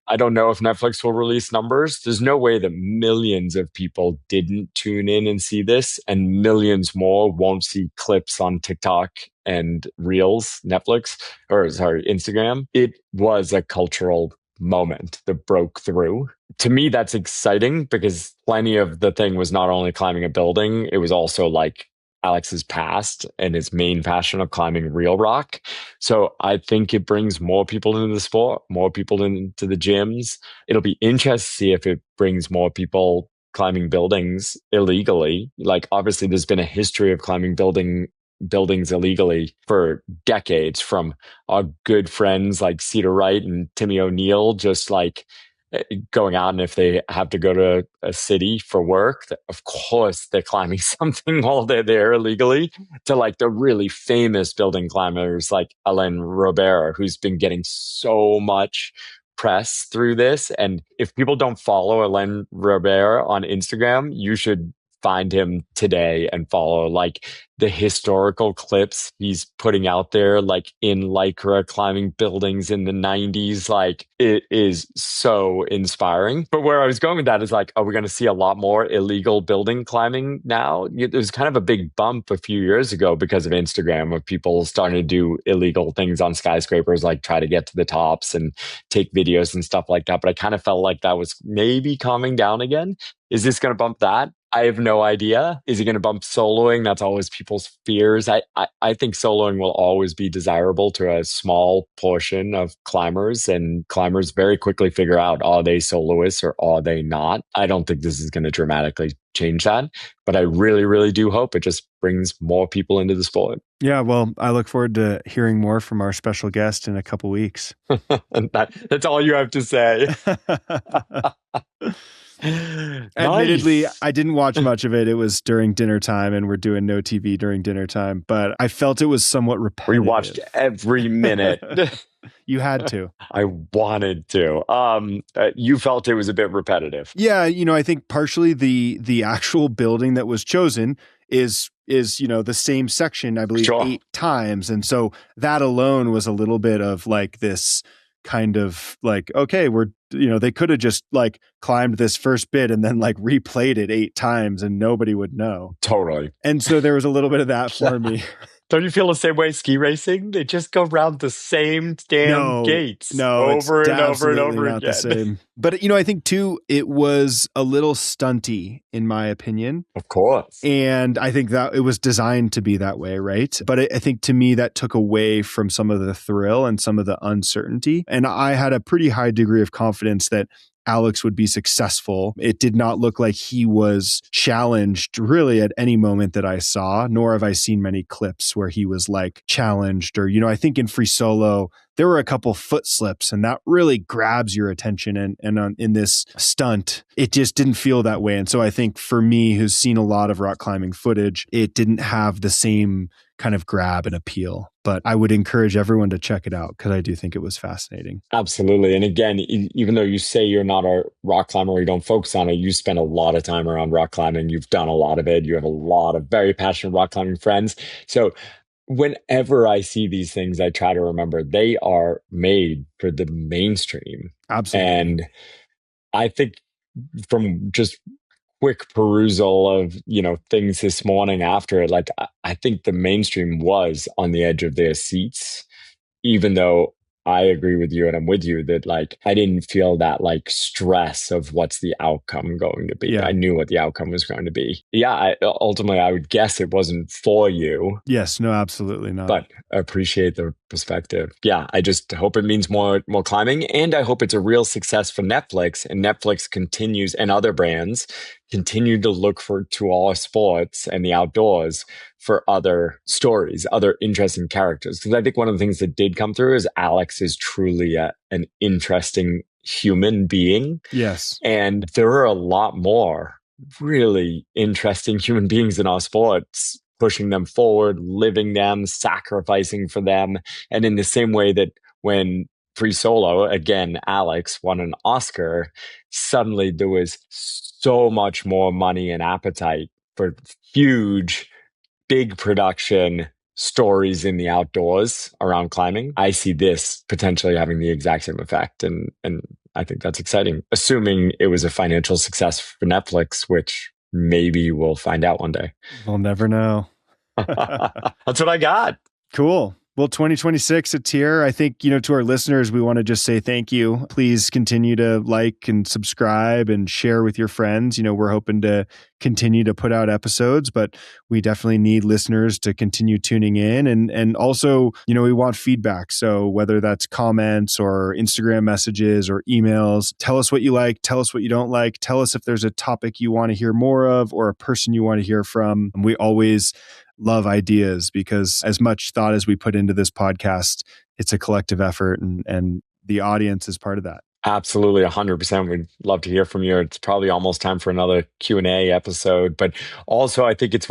I don't know if Netflix will release numbers. There's no way that millions of people didn't tune in and see this, and millions more won't see clips on TikTok and Reels, Instagram. It was a cultural moment that broke through. To me, that's exciting because plenty of the thing was not only climbing a building, it was also like Alex's past and his main passion of climbing real rock. So I think it brings more people into the sport, more people into the gyms. It'll be interesting to see if it brings more people climbing buildings illegally. Like obviously there's been a history of climbing buildings illegally for decades, from our good friends like Cedar Wright and Timmy O'Neill, just like going out, and if they have to go to a city for work, of course they're climbing something while they're there illegally, to like the really famous building climbers like Alain Robert, who's been getting so much press through this. And if people don't follow Alain Robert on Instagram, you should find him today and follow like the historical clips he's putting out there, like in Lycra climbing buildings in the 90s. Like it is so inspiring. But where I was going with that is like, are we going to see a lot more illegal building climbing now? There's kind of a big bump a few years ago because of Instagram, of people starting to do illegal things on skyscrapers, like try to get to the tops and take videos and stuff like that. But I kind of felt like that was maybe calming down again. Is this going to bump that? I have no idea. Is he going to bump soloing? That's always people's fears. I think soloing will always be desirable to a small portion of climbers, and climbers very quickly figure out, are they soloists or are they not? I don't think this is going to dramatically change that, but I really, really do hope it just brings more people into the sport. Yeah, well, I look forward to hearing more from our special guest in a couple weeks. That's all you have to say. Admittedly, Nice. I didn't watch much of it. It was during dinner time, and we're doing no TV during dinner time, but I felt it was somewhat repetitive. We watched every minute. You had to. I wanted to. You felt it was a bit repetitive. Yeah, I think partially the actual building that was chosen is the same section, I believe, Sure. 8 times. And so that alone was a little bit of like this kind of like, okay, they could have just like climbed this first bit and then like replayed it 8 times and nobody would know. Totally. And so there was a little bit of that for me. Don't you feel the same way ski racing? They just go around the same damn gates over and over and over again. The same. But I think too, it was a little stunty in my opinion. Of course. And I think that it was designed to be that way, right? But I think to me that took away from some of the thrill and some of the uncertainty. And I had a pretty high degree of confidence that Alex would be successful. It did not look like he was challenged really at any moment that I saw, nor have I seen many clips where he was like challenged or, I think in free solo, there were a couple foot slips and that really grabs your attention. And in this stunt, it just didn't feel that way. And so I think for me, who's seen a lot of rock climbing footage, it didn't have the same kind of grab and appeal. But I would encourage everyone to check it out because I do think it was fascinating. Absolutely. And again, even though you say you're not a rock climber or you don't focus on it, you spend a lot of time around rock climbing. You've done a lot of it. You have a lot of very passionate rock climbing friends. So whenever I see these things, I try to remember they are made for the mainstream. Absolutely. And I think from just quick perusal of things this morning after it, like I think the mainstream was on the edge of their seats, even though I agree with you and I'm with you that like I didn't feel that like stress of what's the outcome going to be. Yeah. I knew what the outcome was going to be. Yeah, ultimately I would guess it wasn't for you. Yes, no, absolutely not. But I appreciate the perspective. Yeah, I just hope it means more climbing, and I hope it's a real success for Netflix, and Netflix continues and other brands continue to look to all sports and the outdoors for other stories, other interesting characters. Because I think one of the things that did come through is Alex is truly an interesting human being. Yes. And there are a lot more really interesting human beings in our sports, pushing them forward, living them, sacrificing for them. And in the same way that when free solo, again, Alex won an Oscar, suddenly there was so much more money and appetite for huge, big production stories in the outdoors around climbing. I see this potentially having the exact same effect. And I think that's exciting, assuming it was a financial success for Netflix, which maybe we'll find out one day. We'll never know. That's what I got. Cool. Well, 2026, it's here. I think, to our listeners, we want to just say thank you. Please continue to like and subscribe and share with your friends. We're hoping to continue to put out episodes, but we definitely need listeners to continue tuning in. And also, we want feedback. So whether that's comments or Instagram messages or emails, tell us what you like, tell us what you don't like, tell us if there's a topic you want to hear more of or a person you want to hear from. And we always love ideas because as much thought as we put into this podcast, it's a collective effort and the audience is part of that. Absolutely, 100%. We'd love to hear from you. It's probably almost time for another Q&A episode. But also, I think it's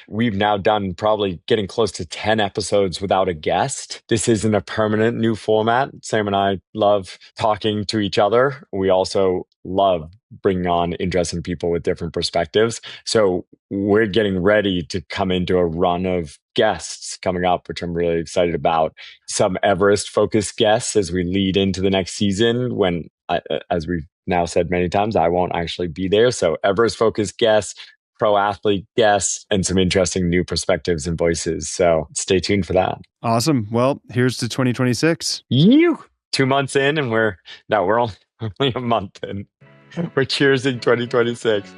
we've now done probably getting close to 10 episodes without a guest. This isn't a permanent new format. Sam and I love talking to each other. We also love bringing on interesting people with different perspectives. So we're getting ready to come into a run of guests coming up, which I'm really excited about. Some Everest focused guests as we lead into the next season when, as we've now said many times, I won't actually be there. So Everest focused guests, pro athlete guests, and some interesting new perspectives and voices. So stay tuned for that. Awesome. Well, here's to 2026. 2 months in and we're only a month in. We're cheersing 2026.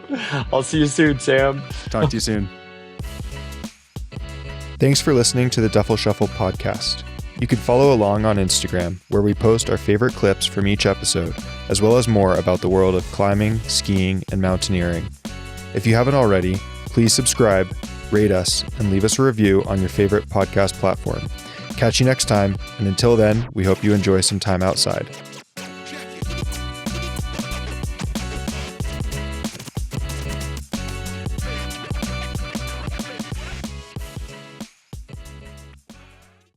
I'll see you soon, Sam. Talk to you soon. Thanks for listening to the Duffel Shuffle podcast. You can follow along on Instagram, where we post our favorite clips from each episode, as well as more about the world of climbing, skiing, and mountaineering. If you haven't already, please subscribe, rate us, and leave us a review on your favorite podcast platform. Catch you next time, and until then, we hope you enjoy some time outside.